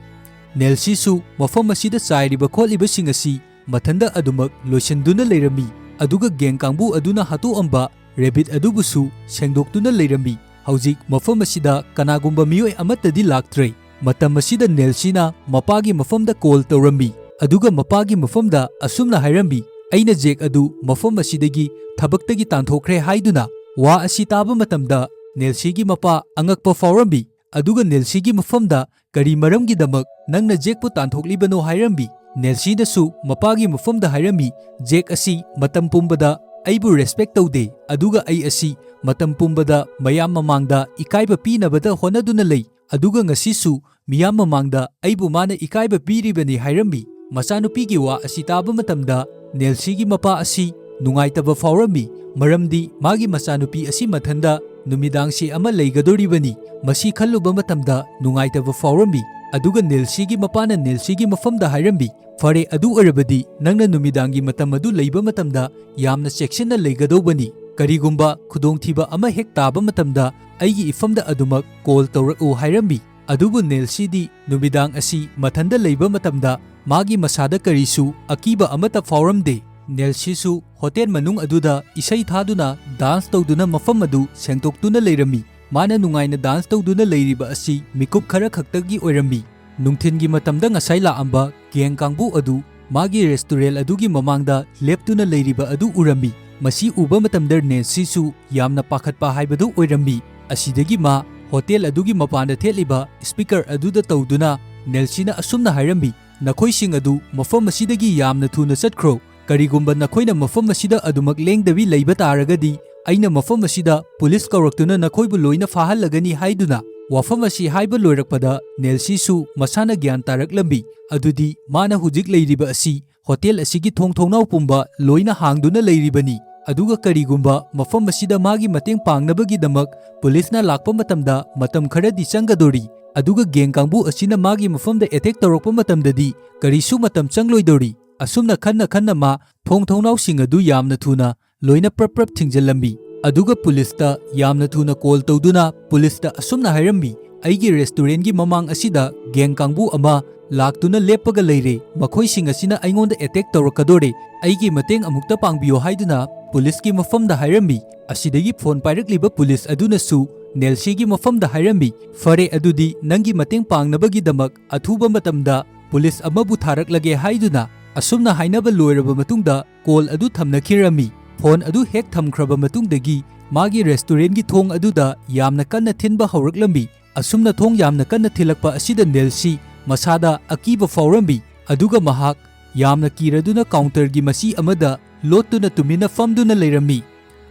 ꯅꯦꯜꯁꯤꯁꯨ ꯃꯐꯝ ꯑꯁꯤꯗ ꯆꯥꯏꯔꯤꯕ ꯈꯣꯠꯂꯤꯕꯁꯤꯡ ꯑꯁꯤ ꯃꯊꯟꯗ ꯑꯗꯨꯃꯛ ꯂꯣꯏꯁꯤꯟꯗꯨꯅ ꯂꯩꯔꯝꯃꯤ, ꯑꯗꯨꯒ ꯒꯦꯡ ꯀꯥꯡꯕꯨ ꯑꯗꯨꯅ ꯍꯥꯠꯇꯣꯛꯑꯝꯕ ꯔꯦꯕꯤꯠ ꯑꯗꯨꯕꯨꯁꯨ ꯁꯦꯡꯗꯣꯛꯇꯨꯅ ꯂꯩꯔꯝꯃꯤ꯫ ꯍꯧꯖꯤꯛ ꯃꯐꯝ ꯑꯁꯤꯗ ꯀꯅꯥꯒꯨꯝꯕ ꯃꯤꯑꯣꯏ ꯑꯃꯠꯇꯗꯤ ꯂꯥꯛꯇ꯭ꯔꯦ꯫ ꯃꯇꯝ ꯑꯁꯤꯗ ꯅꯦꯜꯁꯤꯅ ꯃꯄꯥꯒꯤ ꯃꯐꯝꯗ ꯀꯣꯜ ꯇꯧꯔꯝꯃꯤ, ꯑꯗꯨꯒ ꯃꯄꯥꯒꯤ ꯃꯐꯝꯗ ꯑꯁꯨꯝꯅ ꯍꯥꯏꯔꯝꯃꯤ, ꯑꯩꯅ ꯖꯦꯛ ꯑꯗꯨ ꯃꯐꯝ ꯑꯁꯤꯗꯒꯤ ꯊꯕꯛꯇꯒꯤ ꯇꯥꯟꯊꯣꯛꯈ꯭ꯔꯦ ꯍꯥꯏꯗꯨꯅ꯫ ꯋꯥ ꯑꯁꯤ ꯇꯥꯕ ꯃꯇꯝꯗ ꯅꯦꯜꯁꯤꯒꯤ ꯃꯄꯥ ꯑꯉꯛꯄ ꯐꯥꯎꯔꯝꯃꯤ, ꯑꯗꯨꯒ ꯅꯦꯜꯁꯤꯒꯤ ꯃꯐꯝꯗ ꯀꯔꯤ ꯃꯔꯝꯒꯤꯗꯃꯛ ꯅꯪꯅ ꯖꯦꯛꯄꯨ ꯇꯥꯟꯊꯣꯛꯂꯤꯕꯅꯣ ꯍꯥꯏꯔꯝꯃꯤ꯫ ꯅꯦꯜꯁꯤꯅꯁꯨ ꯃꯄꯥꯒꯤ ꯃꯐꯝꯗ ꯍꯥꯏꯔꯝꯃꯤ, ꯖꯦꯛ ꯑꯁꯤ ꯃꯇꯝ ꯄꯨꯝꯕꯗ ꯑꯩꯕꯨ ꯔꯦꯁꯄꯦꯛ ꯇꯧꯗꯦ, ꯑꯗꯨꯒ ꯑꯩ ꯑꯁꯤ ꯃꯇꯝ ꯄꯨꯝꯕꯗ ꯃꯌꯥꯝ ꯃꯃꯥꯡꯗ ꯏꯀꯥꯏꯕ ꯄꯤꯅꯕꯗ ꯍꯣꯠꯅꯗꯨꯅ ꯂꯩ, ꯑꯗꯨꯒ ꯉꯁꯤꯁꯨ ꯃꯤꯌꯥꯝ ꯃꯃꯥꯡꯗ ꯑꯩꯕꯨ ꯃꯥꯅ ꯏꯀꯥꯏꯕ ꯄꯤꯔꯤꯕꯅꯤ ꯍꯥꯏꯔꯝꯃꯤ꯫ ꯃꯆꯥꯅꯨꯄꯤꯒꯤ ꯋꯥ ꯑꯁꯤ ꯇꯥꯕ ꯃꯇꯝꯗ ꯅꯦꯜꯁꯤꯒꯤ ꯃꯄꯥ ꯑꯁꯤ ꯅꯨꯡꯉꯥꯏꯇꯕ ꯐꯥꯎꯔꯝꯃꯤ, ꯃꯔꯝꯗꯤ ꯃꯥꯒꯤ ꯃꯆꯥꯅꯨꯄꯤ ꯑꯁꯤ ꯃꯊꯟꯗ ꯅꯨꯃꯤꯗꯥꯡꯁꯤ ꯑꯃ ꯂꯩꯒꯗꯣꯔꯤꯕꯅꯤ꯫ ꯃꯁꯤ ꯈꯜꯂꯨꯕ ꯃꯇꯝꯗ ꯅꯨꯡꯉꯥꯏꯇꯕ ꯐꯥꯎꯔꯝꯃꯤ, ꯑꯗꯨꯒ ꯅꯦꯜꯁꯤꯒꯤ ꯃꯄꯥꯅ ꯅꯦꯜꯁꯤꯒꯤ ꯃꯐꯝꯗ ꯍꯥꯏꯔꯝꯃꯤ, ꯐꯔꯦ, ꯑꯗꯨ ꯑꯣꯏꯔꯕꯗꯤ ꯅꯪꯅ ꯅꯨꯃꯤꯗꯥꯡꯒꯤ ꯃꯇꯝ ꯑꯗꯨ ꯂꯩꯕ ꯃꯇꯝꯗ ꯌꯥꯝꯅ ꯆꯦꯛꯁꯤꯟꯅ ꯂꯩꯒꯗꯧꯕꯅꯤ꯫ ꯀꯔꯤꯒꯨꯝꯕ ꯈꯨꯗꯣꯡꯊꯤꯕ ꯑꯃ ꯍꯦꯛ ꯇꯥꯕ ꯃꯇꯝꯗ ꯑꯩꯒꯤ ꯏꯐꯝꯗ ꯑꯗꯨꯃꯛ ꯀꯣꯜ ꯇꯧꯔꯛꯎ ꯍꯥꯏꯔꯝꯃꯤ꯫ ꯑꯗꯨꯕꯨ ꯅꯦꯜꯁꯤꯗꯤ ꯅꯨꯃꯤꯗꯥꯡ ꯑꯁꯤ ꯃꯊꯟꯗ ꯂꯩꯕ ꯃꯇꯝꯗ ꯃꯥꯒꯤ ꯃꯁꯥꯗ ꯀꯔꯤꯁꯨ ꯑꯀꯤꯕ ꯑꯃꯠꯇ ꯐꯥꯎꯔꯝꯗꯦ꯫ ꯅꯦꯜꯁꯤꯁꯨ ꯍꯣꯇꯦꯜ ꯃꯅꯨꯡ ꯑꯗꯨꯗ ꯏꯁꯩ ꯊꯥꯗꯨꯅ ꯗꯥꯟꯁ ꯇꯧꯗꯨꯅ ꯃꯐꯝ ꯑꯗꯨ ꯁꯦꯡꯗꯣꯛꯇꯨꯅ ꯂꯩꯔꯝꯃꯤ꯫ ꯃꯥꯅ ꯅꯨꯡꯉꯥꯏꯅ ꯗꯥꯟꯁ ꯇꯧꯗꯨꯅ ꯂꯩꯔꯤꯕ ꯑꯁꯤ ꯃꯤꯀꯨꯞ ꯈꯔ ꯈꯛꯇꯒꯤ ꯑꯣꯏꯔꯝꯃꯤ꯫ ꯅꯨꯡꯊꯤꯟꯒꯤ ꯃꯇꯝꯗ ꯉꯁꯥꯏ ꯂꯥꯛꯑꯝꯕ ꯒꯦꯡ ꯀꯥꯡꯕꯨ ꯑꯗꯨ ꯃꯥꯒꯤ ꯔꯦꯁꯇꯨꯔꯦꯟꯠ ꯑꯗꯨꯒꯤ ꯃꯃꯥꯡꯗ ꯂꯦꯞꯇꯨꯅ ꯂꯩꯔꯤꯕ ꯑꯗꯨ ꯎꯔꯝꯃꯤ꯫ ꯃꯁꯤ ꯎꯕ ꯃꯇꯝꯗ ꯅꯦꯜꯁꯤꯁꯨ ꯌꯥꯝꯅ ꯄꯥꯈꯠꯄ ꯍꯥꯏꯕꯗꯨ ꯑꯣꯏꯔꯝꯃꯤ꯫ ꯑꯁꯤꯗꯒꯤ ꯃꯥ ꯍꯣꯇꯦꯜ ꯑꯗꯨꯒꯤ ꯃꯄꯥꯟꯗ ꯊꯦꯠꯂꯤꯕ ꯁ꯭ꯄꯤꯀꯔ ꯑꯗꯨꯗ ꯇꯧꯗꯨꯅ ꯅꯦꯜꯁꯤꯅ ꯑꯁꯨꯝꯅ ꯍꯥꯏꯔꯝꯃꯤ, ꯅꯈꯣꯏꯁꯤꯡ ꯑꯗꯨ ꯃꯐꯝ ꯑꯁꯤꯗꯒꯤ ꯌꯥꯝꯅ ꯊꯨꯅ ꯆꯠꯈ꯭ꯔꯣ, ꯀꯔꯤꯒꯨꯝꯕ ꯅꯈꯣꯏꯅ ꯃꯐꯝ ꯑꯁꯤꯗ ꯑꯗꯨꯃꯛ ꯂꯦꯡꯗꯕꯤ ꯂꯩꯕ ꯇꯥꯔꯒꯗꯤ ꯑꯩꯅ ꯃꯐꯝ ꯑꯁꯤꯗ ꯄꯨꯂꯤꯁ ꯀꯧꯔꯛꯇꯨꯅ ꯅꯈꯣꯏꯕꯨ ꯂꯣꯏꯅ ꯐꯥꯍꯜꯂꯒꯅꯤ ꯍꯥꯏꯗꯨꯅ꯫ ꯋꯥꯐꯝ ꯑꯁꯤ ꯍꯥꯏꯕ ꯂꯣꯏꯔꯛꯄꯗ ꯅꯦꯜꯁꯤꯁꯨ ꯃꯁꯥꯅ ꯒ꯭ꯌꯥꯟ ꯇꯥꯔꯛꯂꯝꯃꯤ, ꯑꯗꯨꯗꯤ ꯃꯥꯅ ꯍꯧꯖꯤꯛ ꯂꯩꯔꯤꯕ ꯑꯁꯤ ꯍꯣꯇꯦꯜ ꯑꯁꯤꯒꯤ ꯊꯣꯡ ꯊꯣꯡꯅꯥꯎ ꯄꯨꯝꯕ ꯂꯣꯏꯅ ꯍꯥꯡꯗꯨꯅ ꯂꯩꯔꯤꯕꯅꯤ, ꯑꯗꯨꯒ ꯀꯔꯤꯒꯨꯝꯕ ꯃꯐꯝ ꯑꯁꯤꯗ ꯃꯥꯒꯤ ꯃꯇꯦꯡ ꯄꯥꯡꯅꯕꯒꯤꯗꯃꯛ ꯄꯨꯂꯤꯁꯅ ꯂꯥꯛꯄ ꯃꯇꯝꯗ ꯃꯇꯝ ꯈꯔꯗꯤ ꯆꯪꯒꯗꯣꯔꯤ, ꯑꯗꯨꯒ ꯒꯦꯡ ꯀꯥꯡꯕꯨ ꯑꯁꯤꯅ ꯃꯥꯒꯤ ꯃꯐꯝꯗ ꯑꯦꯇꯦꯛ ꯇꯧꯔꯛꯄ ꯃꯇꯝꯗꯗꯤ ꯀꯔꯤꯁꯨ ꯃꯇꯝ ꯆꯪꯂꯣꯏꯗꯧꯔꯤ꯫ ꯑꯁꯨꯝꯅ ꯈꯟꯅ ꯈꯟꯅ ꯃꯥ ꯊꯣꯡ ꯊꯣꯡꯅꯥꯎꯁꯤꯡ ꯑꯗꯨ ꯌꯥꯝꯅ ꯊꯨꯅ ꯂꯣꯏꯅ ꯄ꯭ꯔꯞ ꯄ꯭ꯔꯞ ꯊꯤꯡꯖꯤꯜꯂꯝꯃꯤ, ꯑꯗꯨꯒ ꯄꯨꯂꯤꯁꯇ ꯌꯥꯝꯅ ꯊꯨꯅ ꯀꯣꯜ ꯇꯧꯗꯨꯅ ꯄꯨꯂꯤꯁꯇ ꯑꯁꯨꯝꯅ ꯍꯥꯏꯔꯝꯃꯤ, ꯑꯩꯒꯤ ꯔꯦꯁꯇꯨꯔꯦꯟꯠꯒꯤ ꯃꯃꯥꯡ ꯑꯁꯤꯗ ꯒꯦꯡ ꯀꯥꯡꯕꯨ ꯑꯃ ꯂꯥꯛꯇꯨꯅ ꯂꯦꯞꯄꯒ ꯂꯩꯔꯦ, ꯃꯈꯣꯏꯁꯤꯡ ꯑꯁꯤꯅ ꯑꯩꯉꯣꯟꯗ ꯑꯦꯇꯦꯛ ꯇꯧꯔꯛꯀꯗꯣꯔꯦ, ꯑꯩꯒꯤ ꯃꯇꯦꯡ ꯑꯃꯨꯛꯇ ꯄꯥꯡꯕꯤꯌꯣ ꯍꯥꯏꯗꯨꯅ ꯄꯨꯂꯤꯁꯀꯤ ꯃꯐꯝꯗ ꯍꯥꯏꯔꯝꯃꯤ꯫ ꯑꯁꯤꯗꯒꯤ ꯐꯣꯟ ꯄꯥꯏꯔꯛꯂꯤꯕ ꯄꯨꯂꯤꯁ ꯑꯗꯨꯅꯁꯨ ꯅꯦꯜꯁꯤꯒꯤ ꯃꯐꯝꯗ ꯍꯥꯏꯔꯝꯃꯤ, ꯐꯔꯦ, ꯑꯗꯨꯗꯤ ꯅꯪꯒꯤ ꯃꯇꯦꯡ ꯄꯥꯡꯅꯕꯒꯤꯗꯃꯛ ꯑꯊꯨꯕ ꯃꯇꯝꯗ ꯄꯨꯂꯤꯁ ꯑꯃꯕꯨ ꯊꯥꯔꯛꯂꯒꯦ ꯍꯥꯏꯗꯨꯅ꯫ ꯑꯁꯨꯝꯅ ꯍꯥꯏꯅꯕ ꯂꯣꯏꯔꯕ ꯃꯇꯨꯡꯗ ꯀꯣꯜ ꯑꯗꯨ ꯊꯝꯅꯈꯤꯔꯝꯃꯤ꯫ ꯐꯣꯟ ꯑꯗꯨ ꯍꯦꯛ ꯊꯝꯈ꯭ꯔꯕ ꯃꯇꯨꯡꯗꯒꯤ ꯃꯥꯒꯤ ꯔꯦꯁꯇꯨꯔꯦꯟꯠꯒꯤ ꯊꯣꯡ ꯑꯗꯨꯗ ꯌꯥꯝꯅ ꯀꯟꯅ ꯊꯤꯟꯕ ꯍꯧꯔꯛꯂꯝꯃꯤ꯫ ꯑꯁꯨꯝꯅ ꯊꯣꯡ ꯌꯥꯝꯅ ꯀꯟꯅ ꯊꯤꯜꯂꯛꯄ ꯑꯁꯤꯗ ꯅꯦꯜꯁꯤ ꯃꯁꯥꯗ ꯑꯀꯤꯕ ꯐꯥꯎꯔꯝꯃꯤ, ꯑꯗꯨꯒ ꯃꯍꯥꯛ ꯌꯥꯝꯅ ꯀꯤꯔꯗꯨꯅ ꯀꯥꯎꯟꯇꯔꯒꯤ ꯃꯆꯤ ꯑꯃꯗ ꯂꯣꯠꯇꯨꯅ ꯇꯨꯃꯤꯟꯅ ꯐꯝꯗꯨꯅ ꯂꯩꯔꯝꯃꯤ꯫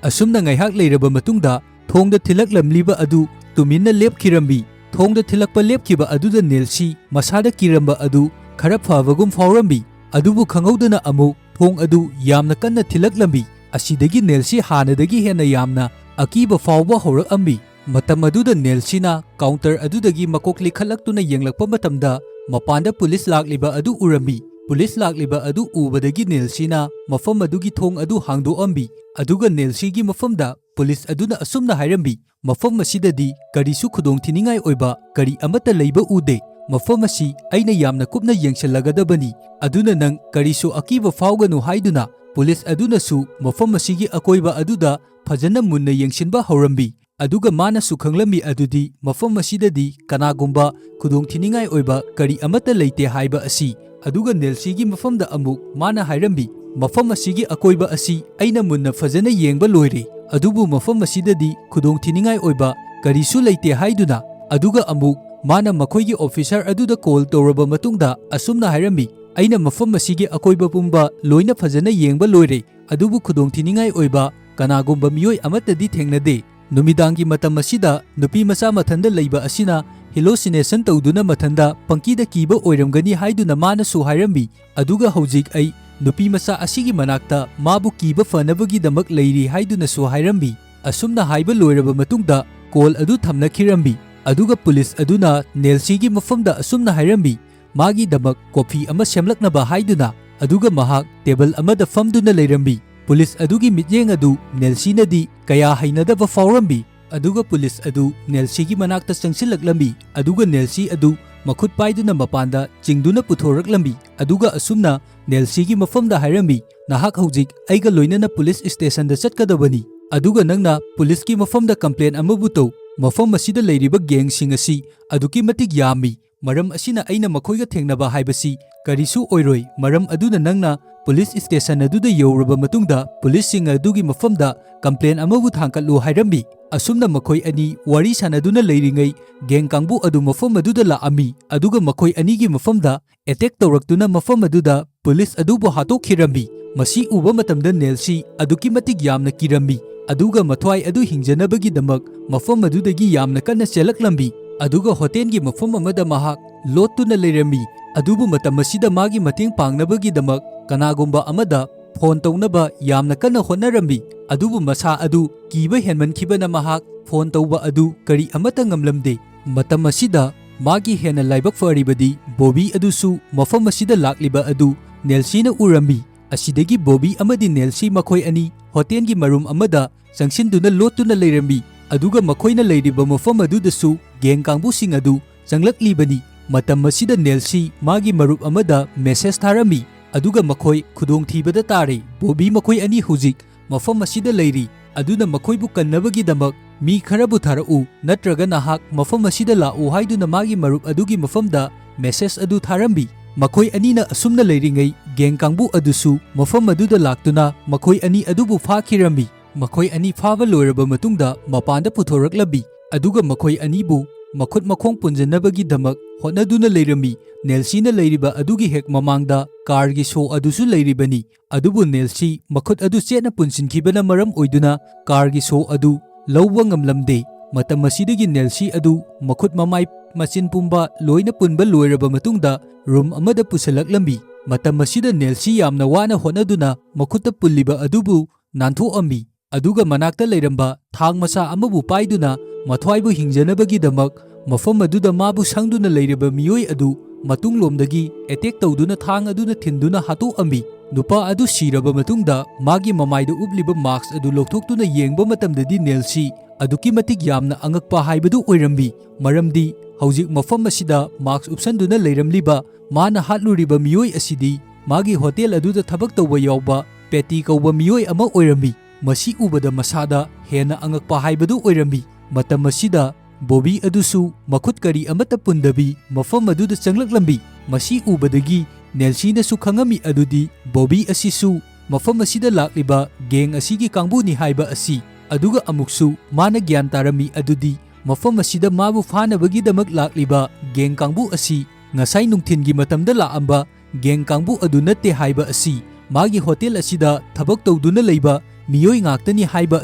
ꯑꯁꯨꯝꯅ ꯉꯥꯏꯍꯥꯛ ꯂꯩꯔꯕ ꯃꯇꯨꯡꯗ ꯊꯣꯡꯗ ꯊꯤꯜꯂꯛꯂꯝꯂꯤꯕ ꯑꯗꯨ ꯇꯨꯃꯤꯟꯅ ꯂꯦꯞꯈꯤꯔꯝꯃꯤ꯫ ꯊꯣꯡꯗ ꯊꯤꯜꯂꯛꯄ ꯂꯦꯞꯈꯤꯕ ꯑꯗꯨꯗ ꯅꯦꯜꯁꯤ ꯃꯁꯥꯗ ꯀꯤꯔꯝꯕ ꯑꯗꯨ ꯈꯔ ꯐꯕꯒꯨꯝ ꯐꯥꯎꯔꯝꯃꯤ, ꯑꯗꯨꯕꯨ ꯈꯪꯍꯧꯗꯅ ꯑꯃꯨꯛ ꯊꯣꯡ ꯑꯗꯨ ꯌꯥꯝꯅ ꯀꯟꯅ ꯊꯤꯜꯂꯛꯂꯝꯃꯤ꯫ ꯑꯁꯤꯗꯒꯤ ꯅꯦꯜꯁꯤ ꯍꯥꯟꯅꯗꯒꯤ ꯍꯦꯟꯅ ꯌꯥꯝꯅ ꯑꯀꯤꯕ ꯐꯥꯎꯕ ꯍꯧꯔꯛꯑꯝꯃꯤ꯫ ꯃꯇꯝ ꯑꯗꯨꯗ ꯅꯦꯜꯁꯤꯅ ꯀꯥꯎꯟꯇꯔ ꯑꯗꯨꯗꯒꯤ ꯃꯀꯣꯛ ꯂꯩꯈꯠꯂꯛꯇꯨꯅ ꯌꯦꯡꯂꯛꯄ ꯃꯇꯝꯗ ꯃꯄꯥꯟꯗ ꯄꯨꯂꯤꯁ ꯂꯥꯛꯂꯤꯕ ꯑꯗꯨ ꯎꯔꯝꯃꯤ꯫ ꯄꯨꯂꯤꯁ ꯂꯥꯛꯂꯤꯕ ꯑꯗꯨ ꯎꯕꯗꯒꯤ ꯅꯦꯜꯁꯤꯅ ꯃꯐꯝ ꯑꯗꯨꯒꯤ ꯊꯣꯡ ꯑꯗꯨ ꯍꯥꯡꯗꯣꯛꯑꯝꯃꯤ, ꯑꯗꯨꯒ ꯅꯦꯜꯁꯤꯒꯤ ꯃꯐꯝꯗ ꯄꯨꯂꯤꯁ ꯑꯗꯨꯅ ꯑꯁꯨꯝꯅ ꯍꯥꯏꯔꯝꯃꯤ, ꯃꯐꯝ ꯑꯁꯤꯗꯗꯤ ꯀꯔꯤꯁꯨ ꯈꯨꯗꯣꯡꯊꯤꯅꯤꯡꯉꯥꯏ ꯑꯣꯏꯕ ꯀꯔꯤ ꯑꯃꯠꯇ ꯂꯩꯕ ꯎꯗꯦ, ꯃꯐꯝ ꯑꯁꯤ ꯑꯩꯅ ꯌꯥꯝꯅ ꯀꯨꯞꯅ ꯌꯦꯡꯁꯤꯜꯂꯒꯗꯕꯅꯤ, ꯑꯗꯨꯅ ꯅꯪ ꯀꯔꯤꯁꯨ ꯑꯀꯤꯕ ꯐꯥꯎꯒꯅꯨ ꯍꯥꯏꯗꯨꯅ꯫ ꯄꯨꯂꯤꯁ ꯑꯗꯨꯅꯁꯨ ꯃꯐꯝ ꯑꯁꯤꯒꯤ ꯑꯀꯣꯏꯕ ꯑꯗꯨꯗ ꯐꯖꯅ ꯃꯨꯟꯅ ꯌꯦꯡꯁꯤꯟꯕ ꯍꯧꯔꯝꯃꯤ, ꯑꯗꯨꯒ ꯃꯥꯅꯁꯨ ꯈꯪꯂꯝꯃꯤ ꯑꯗꯨꯗꯤ ꯃꯐꯝ ꯑꯁꯤꯗꯗꯤ ꯀꯅꯥꯒꯨꯝꯕ ꯈꯨꯗꯣꯡꯊꯤꯅꯤꯡꯉꯥꯏ ꯑꯣꯏꯕ ꯀꯔꯤ ꯑꯃꯠꯇ ꯂꯩꯇꯦ ꯍꯥꯏꯕ ꯑꯁꯤ꯫ ꯑꯗꯨꯒ ꯅꯦꯜꯁꯤꯒꯤ ꯃꯐꯝꯗ ꯑꯃꯨꯛ ꯃꯥꯅ ꯍꯥꯏꯔꯝꯃꯤ, ꯃꯐꯝ ꯑꯁꯤꯒꯤ ꯑꯀꯣꯏꯕ ꯑꯁꯤ ꯑꯩꯅ ꯃꯨꯟꯅ ꯐꯖꯅ ꯌꯦꯡꯕ ꯂꯣꯏꯔꯦ, ꯑꯗꯨꯕꯨ ꯃꯐꯝ ꯑꯁꯤꯗꯗꯤ ꯈꯨꯗꯣꯡꯊꯤꯅꯤꯡꯉꯥꯏ ꯑꯣꯏꯕ ꯀꯔꯤꯁꯨ ꯂꯩꯇꯦ ꯍꯥꯏꯗꯨꯅ, ꯑꯗꯨꯒ ꯑꯃꯨꯛ ꯃꯥꯅ ꯃꯈꯣꯏꯒꯤ ꯑꯣꯐꯤꯁꯔ ꯑꯗꯨꯗ ꯀꯣꯜ ꯇꯧꯔꯕ ꯃꯇꯨꯡꯗ ꯑꯁꯨꯝꯅ ꯍꯥꯏꯔꯝꯃꯤ, ꯑꯩꯅ ꯃꯐꯝ ꯑꯁꯤꯒꯤ ꯑꯀꯣꯏꯕ ꯄꯨꯝꯕ ꯂꯣꯏꯅ ꯐꯖꯅ ꯌꯦꯡꯕ ꯂꯣꯏꯔꯦ, ꯑꯗꯨꯕꯨ ꯈꯨꯗꯣꯡꯊꯤꯅꯤꯡꯉꯥꯏ ꯑꯣꯏꯕ ꯀꯅꯥꯒꯨꯝꯕ ꯃꯤꯑꯣꯏ ꯑꯃꯠꯇꯗꯤ ꯊꯦꯡꯅꯗꯦ꯫ ꯅꯨꯃꯤꯗꯥꯡꯒꯤ ꯃꯇꯝ ꯑꯁꯤꯗ ꯅꯨꯄꯤ ꯃꯆꯥ ꯃꯊꯟꯗ ꯂꯩꯕ ꯑꯁꯤꯅ ꯍꯦꯂꯣꯁꯤꯅꯦꯁꯟ ꯇꯧꯗꯨꯅ ꯃꯊꯟꯗ ꯄꯪꯀꯤꯗ ꯀꯤꯕ ꯑꯣꯏꯔꯝꯒꯅꯤ ꯍꯥꯏꯗꯨꯅ ꯃꯥꯅꯁꯨ ꯍꯥꯏꯔꯝꯃꯤ꯫ ꯑꯗꯨꯒ ꯍꯧꯖꯤꯛ ꯑꯩ ꯅꯨꯄꯤ ꯃꯆꯥ ꯑꯁꯤꯒꯤ ꯃꯅꯥꯛꯇ ꯃꯥꯕꯨ ꯀꯤꯕ ꯐꯅꯕꯒꯤꯗꯃꯛ ꯂꯩꯔꯤ ꯍꯥꯏꯗꯨꯅꯁꯨ ꯍꯥꯏꯔꯝꯃꯤ꯫ ꯑꯁꯨꯝꯅ ꯍꯥꯏꯕ ꯂꯣꯏꯔꯕ ꯃꯇꯨꯡꯗ ꯀꯣꯜ ꯑꯗꯨ ꯊꯝꯅꯈꯤꯔꯝꯃꯤ꯫ ꯑꯗꯨꯒ ꯄꯨꯂꯤꯁ ꯑꯗꯨꯅ ꯅꯦꯜꯁꯤꯒꯤ ꯃꯐꯝꯗ ꯑꯁꯨꯝꯅ ꯍꯥꯏꯔꯝꯃꯤ, ꯃꯥꯒꯤꯗꯃꯛ ꯀꯣꯐꯤ ꯑꯃ ꯁꯦꯝꯂꯛꯅꯕ ꯍꯥꯏꯗꯨꯅ, ꯑꯗꯨꯒ ꯃꯍꯥꯛ ꯇꯦꯕꯜ ꯑꯃꯗ ꯐꯝꯗꯨꯅ ꯂꯩꯔꯝꯃꯤ꯫ ꯄꯨꯂꯤꯁ ꯑꯗꯨꯒꯤ ꯃꯤꯠꯌꯦꯡ ꯑꯗꯨ ꯅꯦꯜꯁꯤꯅꯗꯤ ꯀꯌꯥ ꯍꯩꯅꯗꯕ ꯐꯥꯎꯔꯝꯃꯤ꯫ ꯑꯗꯨꯒ ꯄꯨꯂꯤꯁ ꯑꯗꯨ ꯅꯦꯜꯁꯤꯒꯤ ꯃꯅꯥꯛꯇ ꯆꯪꯁꯤꯜꯂꯛꯂꯝꯃꯤ, ꯑꯗꯨꯒ ꯅꯦꯜꯁꯤ ꯑꯗꯨ ꯃꯈꯨꯠ パイꯗꯨꯅ ꯃꯄꯥꯟꯗ ꯆꯤꯡꯗꯨꯅ ꯄꯨꯊꯣꯔꯛꯂꯝꯃꯤ꯫ ꯑꯗꯨꯒ ꯑꯁꯨꯝꯅ ꯅꯦꯜꯁꯤꯒꯤ ꯃꯐꯝꯗ ꯍꯥꯏꯔꯝꯃꯤ, ꯅꯍꯥꯛ ꯍꯧꯖꯤꯛ ꯑꯩꯒ ꯂꯣꯏꯅꯅ ꯄꯨꯂꯤꯁ ꯁ꯭ꯇꯦꯁꯟꯗ ꯆꯠꯀꯗꯕꯅꯤ, ꯑꯗꯨꯒ ꯅꯪꯅ ꯄꯨꯂꯤꯁꯀꯤ ꯃꯐꯝꯗ ꯀꯝꯄ꯭ꯂꯦꯟ ꯑꯃꯕꯨ ꯇꯧ꯫ ꯃꯐꯝ ꯑꯁꯤꯗ ꯂꯩꯔꯤꯕ ꯒꯦꯡꯁꯤꯡ ꯑꯁꯤ ꯑꯗꯨꯛꯀꯤ ꯃꯇꯤꯛ ꯌꯥꯝꯃꯤ, ꯃꯔꯝ ꯑꯁꯤꯅ ꯑꯩꯅ ꯃꯈꯣꯏꯒ ꯊꯦꯡꯅꯕ ꯍꯥꯏꯕꯁꯤ ꯀꯔꯤꯁꯨ ꯑꯣꯏꯔꯣꯏ, ꯃꯔꯝ ꯑꯗꯨꯅ ꯅꯪꯅ ꯄꯨꯂꯤꯁ ꯁ꯭ꯇꯦꯁꯟ ꯑꯗꯨꯗ ꯌꯧꯔꯕ ꯃꯇꯨꯡꯗ ꯄꯨꯂꯤꯁꯁꯤꯡ ꯑꯗꯨꯒꯤ ꯃꯐꯝꯗ ꯀꯝꯄ꯭ꯂꯦꯟ ꯑꯃꯕꯨ ꯊꯥꯡꯒꯠꯂꯨ ꯍꯥꯏꯔꯝꯃꯤ꯫ ꯑꯁꯨꯝꯅ ꯃꯈꯣꯏ ꯑꯅꯤ ꯋꯥꯔꯤ ꯁꯥꯅꯗꯨꯅ ꯂꯩꯔꯤꯉꯩ ꯒꯦꯡ ꯀꯥꯡꯕꯨ ꯑꯗꯨ ꯃꯐꯝ ꯑꯗꯨꯗ ꯂꯥꯛꯑꯝꯃꯤ, ꯑꯗꯨꯒ ꯃꯈꯣꯏ ꯑꯅꯤꯒꯤ ꯃꯐꯝꯗ ꯑꯦꯇꯦꯛ ꯇꯧꯔꯛꯇꯨꯅ ꯃꯐꯝ ꯑꯗꯨꯗ ꯄꯨꯂꯤꯁ ꯑꯗꯨꯕꯨ ꯍꯥꯠꯇꯣꯛꯈꯤꯔꯝꯃꯤ꯫ ꯃꯁꯤ ꯎꯕ ꯃꯇꯝꯗ ꯅꯦꯜꯁꯤ ꯑꯗꯨꯛꯀꯤ ꯃꯇꯤꯛ ꯌꯥꯝꯅ ꯀꯤꯔꯝꯃꯤ, ꯑꯗꯨꯒ ꯃꯊ꯭ꯋꯥꯏ ꯑꯗꯨ ꯍꯤꯡꯖꯅꯕꯒꯤꯗꯃꯛ ꯃꯐꯝ ꯑꯗꯨꯗꯒꯤ ꯌꯥꯝꯅ ꯀꯟꯅ ꯆꯦꯜꯂꯛꯂꯝꯃꯤ꯫ ꯑꯗꯨꯒ ꯍꯣꯇꯦꯜꯒꯤ ꯃꯐꯝ ꯑꯃꯗ ꯃꯍꯥꯛ ꯂꯣꯠꯇꯨꯅ ꯂꯩꯔꯝꯃꯤ, ꯑꯗꯨꯕꯨ ꯃꯇꯝ ꯑꯁꯤꯗ ꯃꯥꯒꯤ ꯃꯇꯦꯡ ꯄꯥꯡꯅꯕꯒꯤꯗꯃꯛ ꯀꯅꯥꯒꯨꯝꯕ ꯑꯃꯗ ꯐꯣꯟ ꯇꯧꯅꯕ ꯌꯥꯝꯅ ꯀꯟꯅ ꯍꯣꯠꯅꯔꯝꯃꯤ, ꯑꯗꯨꯕꯨ ꯃꯁꯥ ꯑꯗꯨ ꯀꯤꯕ ꯍꯦꯟꯃꯟꯈꯤꯕꯅ ꯃꯍꯥꯛ ꯐꯣꯟ ꯇꯧꯕ ꯑꯗꯨ ꯀꯔꯤ ꯑꯃꯠꯇ ꯉꯝꯂꯝꯗꯦ꯫ ꯃꯇꯝ ꯑꯁꯤꯗ ꯃꯥꯒꯤ ꯍꯦꯟꯅ ꯂꯥꯏꯕꯛ ꯐꯔꯤꯕꯗꯤ ꯕꯣꯕꯤ ꯑꯗꯨꯁꯨ ꯃꯐꯝ ꯑꯁꯤꯗ ꯂꯥꯛꯂꯤꯕ ꯑꯗꯨ ꯅꯦꯜꯁꯤꯅ ꯎꯔꯝꯃꯤ꯫ ꯑꯁꯤꯗꯒꯤ ꯕꯣꯕꯤ ꯑꯃꯗꯤ ꯅꯦꯜꯁꯤ ꯃꯈꯣꯏ ꯑꯅꯤ ꯍꯣꯇꯦꯜꯒꯤ ꯃꯔꯨꯝ ꯑꯃꯗ ꯆꯪꯁꯤꯟꯗꯨꯅ ꯂꯣꯠꯇꯨꯅ ꯂꯩꯔꯝꯃꯤ, ꯑꯗꯨꯒ ꯃꯈꯣꯏꯅ ꯂꯩꯔꯤꯕ ꯃꯐꯝ ꯑꯗꯨꯗꯁꯨ ꯒꯦꯡ ꯀꯥꯡꯕꯨꯁꯤꯡ ꯑꯗꯨ ꯆꯪꯂꯛꯂꯤꯕꯅꯤ꯫ ꯃꯇꯝ ꯑꯁꯤꯗ ꯅꯦꯜꯁꯤ ꯃꯥꯒꯤ ꯃꯔꯨꯞ ꯑꯃꯗ ꯃꯦꯁꯦꯖ ꯊꯥꯔꯝꯃꯤ, ꯑꯗꯨꯒ ꯃꯈꯣꯏ ꯈꯨꯗꯣꯡꯊꯤꯕꯗ ꯇꯥꯔꯦ, ꯕꯣꯕꯤ ꯃꯈꯣꯏ ꯑꯅꯤ ꯍꯧꯖꯤꯛ ꯃꯐꯝ ꯑꯁꯤꯗ ꯂꯩꯔꯤ, ꯑꯗꯨꯅ ꯃꯈꯣꯏꯕꯨ ꯀꯟꯅꯕꯒꯤꯗꯃꯛ ꯃꯤ ꯈꯔꯕꯨ ꯊꯥꯔꯛꯎ, ꯅꯠꯇ꯭ꯔꯒ ꯅꯍꯥꯛ ꯃꯐꯝ ꯑꯁꯤꯗ ꯂꯥꯛꯎ ꯍꯥꯏꯗꯨꯅ ꯃꯥꯒꯤ ꯃꯔꯨꯞ ꯑꯗꯨꯒꯤ ꯃꯐꯝꯗ ꯃꯦꯁꯦꯖ ꯑꯗꯨ ꯊꯥꯔꯝꯃꯤ꯫ ꯃꯈꯣꯏ ꯑꯅꯤꯅ ꯑꯁꯨꯝꯅ ꯂꯩꯔꯤꯉꯩ ꯒꯦꯡ ꯀꯥꯡꯕꯨ ꯑꯗꯨꯁꯨ ꯃꯐꯝ ꯑꯗꯨꯗ ꯂꯥꯛꯇꯨꯅ ꯃꯈꯣꯏ ꯑꯅꯤ ꯑꯗꯨꯕꯨ ꯐꯥꯈꯤꯔꯝꯃꯤ꯫ ꯃꯈꯣꯏ ꯑꯅꯤ ꯐꯥꯕ ꯂꯣꯏꯔꯕ ꯃꯇꯨꯡꯗ ꯃꯄꯥꯟꯗ ꯄꯨꯊꯣꯔꯛꯂꯝꯃꯤ, ꯑꯗꯨꯒ ꯃꯈꯣꯏ ꯑꯅꯤꯕꯨ ꯃꯈꯨꯠ ꯃꯈꯣꯡ ꯄꯨꯟꯖꯟꯅꯕꯒꯤꯗꯃꯛ ꯍꯣꯠꯅꯗꯨꯅ ꯂꯩꯔꯝꯃꯤ꯫ ꯅꯦꯜꯁꯤꯅ ꯂꯩꯔꯤꯕ ꯑꯗꯨꯒꯤ ꯍꯦꯛ ꯃꯃꯥꯡꯗ ꯀꯥꯔꯒꯤ ꯁꯣ ꯑꯗꯨꯁꯨ ꯂꯩꯔꯤꯕꯅꯤ, ꯑꯗꯨꯕꯨ ꯅꯦꯜꯁꯤ ꯃꯈꯨꯠ ꯑꯗꯨ ꯆꯦꯠꯅ ꯄꯨꯟꯁꯤꯟꯈꯤꯕꯅ ꯃꯔꯝ ꯑꯣꯏꯗꯨꯅ ꯀꯥꯔꯒꯤ ꯁꯣ ꯑꯗꯨ ꯂꯧꯕ ꯉꯝꯂꯝꯗꯦ꯫ ꯃꯇꯝ ꯑꯁꯤꯗꯒꯤ ꯅꯦꯜꯁꯤ ꯑꯗꯨ ꯃꯈꯨꯠ ꯃꯃꯥꯏ ꯃꯆꯤꯟ ꯄꯨꯝꯕ ꯂꯣꯏꯅ ꯄꯨꯟꯕ ꯂꯣꯏꯔꯕ ꯃꯇꯨꯡꯗ ꯔꯨꯝ ꯑꯃꯗ ꯄꯨꯁꯤꯜꯂꯛꯂꯝꯃꯤ꯫ ꯃꯇꯝ ꯑꯁꯤꯗ ꯅꯦꯜꯁꯤ ꯌꯥꯝꯅ ꯋꯥꯅ ꯍꯣꯠꯅꯗꯨꯅ ꯃꯈꯨꯠꯇ ꯄꯨꯜꯂꯤꯕ ꯑꯗꯨꯕꯨ ꯅꯥꯟꯊꯣꯛꯑꯝꯃꯤ, ꯑꯗꯨꯒ ꯃꯅꯥꯛꯇ ꯂꯩꯔꯝꯕ ꯊꯥꯡ ꯃꯆꯥ ꯑꯃꯕꯨ ꯄꯥꯏꯗꯨꯅ ꯃꯊ꯭ꯋꯥꯏꯕꯨ ꯍꯤꯡꯖꯅꯕꯒꯤꯗꯃꯛ ꯃꯐꯝ ꯑꯗꯨꯗ ꯃꯥꯕꯨ ꯁꯪꯗꯨꯅ ꯂꯩꯔꯤꯕ ꯃꯤꯑꯣꯏ ꯑꯗꯨ ꯃꯇꯨꯡꯂꯣꯝꯗꯒꯤ ꯑꯦꯇꯦꯛ ꯇꯧꯗꯨꯅ ꯊꯥꯡ ꯑꯗꯨꯅ ꯊꯤꯟꯗꯨꯅ ꯍꯥꯠꯇꯣꯛꯑꯝꯃꯤ꯫ ꯅꯨꯄꯥ ꯑꯗꯨ ꯁꯤꯔꯕ ꯃꯇꯨꯡꯗ ꯃꯥꯒꯤ ꯃꯃꯥꯏꯗ ꯎꯞꯂꯤꯕ ꯃꯥꯛꯁ ꯑꯗꯨ ꯂꯧꯊꯣꯛꯇꯨꯅ ꯌꯦꯡꯕ ꯃꯇꯝꯗꯗꯤ ꯅꯦꯜꯁꯤ ꯑꯗꯨꯛꯀꯤ ꯃꯇꯤꯛ ꯌꯥꯝꯅ ꯑꯉꯛꯄ ꯍꯥꯏꯕꯗꯨ ꯑꯣꯏꯔꯝꯃꯤ, ꯃꯔꯝꯗꯤ ꯍꯧꯖꯤꯛ ꯃꯐꯝ ꯑꯁꯤꯗ ꯃꯥꯛꯁ ꯎꯞꯁꯟꯗꯨꯅ ꯂꯩꯔꯝꯂꯤꯕ ꯃꯥꯅ ꯍꯥꯠꯂꯨꯔꯤꯕ ꯃꯤꯑꯣꯏ ꯑꯁꯤꯗꯤ ꯃꯥꯒꯤ ꯍꯣꯇꯦꯜ ꯑꯗꯨꯗ ꯊꯕꯛ ꯇꯧꯕ ꯌꯥꯎꯕ ꯄꯦꯇꯤ ꯀꯧꯕ ꯃꯤꯑꯣꯏ ꯑꯃ ꯑꯣꯏꯔꯝꯃꯤ꯫ ꯃꯁꯤ ꯎꯕꯗ ꯃꯁꯥꯗ ꯍꯦꯟꯅ ꯑꯉꯛꯄ ꯍꯥꯏꯕꯗꯨ ꯑꯣꯏꯔꯝꯃꯤ꯫ ꯃꯇꯝ ꯑꯁꯤꯗ ꯕꯣꯕꯤ ꯑꯗꯨꯁꯨ ꯃꯈꯨꯠ ꯀꯔꯤ ꯑꯃꯠꯇ ꯄꯨꯟꯗꯕꯤ ꯃꯐꯝ ꯑꯗꯨꯗ ꯆꯪꯂꯛꯂꯝꯃꯤ꯫ ꯃꯁꯤ ꯎꯕꯗꯒꯤ ꯅꯦꯜꯁꯤꯅꯁꯨ ꯈꯪꯉꯝꯃꯤ ꯑꯗꯨꯗꯤ ꯕꯣꯕꯤ ꯑꯁꯤꯁꯨ ꯃꯐꯝ ꯑꯁꯤꯗ ꯂꯥꯛꯂꯤꯕ ꯒꯦꯡ ꯑꯁꯤꯒꯤ ꯀꯥꯡꯕꯨꯅꯤ ꯍꯥꯏꯕ ꯑꯁꯤ, ꯑꯗꯨꯒ ꯑꯃꯨꯛꯁꯨ ꯃꯥꯅ ꯒ꯭ꯌꯥꯟ ꯇꯥꯔꯝꯃꯤ ꯑꯗꯨꯗꯤ ꯃꯐꯝ ꯑꯁꯤꯗ ꯃꯥꯕꯨ ꯐꯥꯅꯕꯒꯤꯗꯃꯛ ꯂꯥꯛꯂꯤꯕ ꯒꯦꯡ ꯀꯥꯡꯕꯨ ꯑꯁꯤ ꯉꯁꯥꯏ ꯅꯨꯡꯊꯤꯟꯒꯤ ꯃꯇꯝꯗ ꯂꯥꯛꯑꯝꯕ ꯒꯦꯡ ꯀꯥꯡꯕꯨ ꯑꯗꯨ ꯅꯠꯇꯦ ꯍꯥꯏꯕ ꯑꯁꯤ, ꯃꯥꯒꯤ ꯍꯣꯇꯦꯜ ꯑꯁꯤꯗ ꯊꯕꯛ ꯇꯧꯗꯨꯅ ꯂꯩꯕ ꯃꯤꯑꯣꯏ ꯉꯥꯛꯇꯅꯤ ꯍꯥꯏꯕ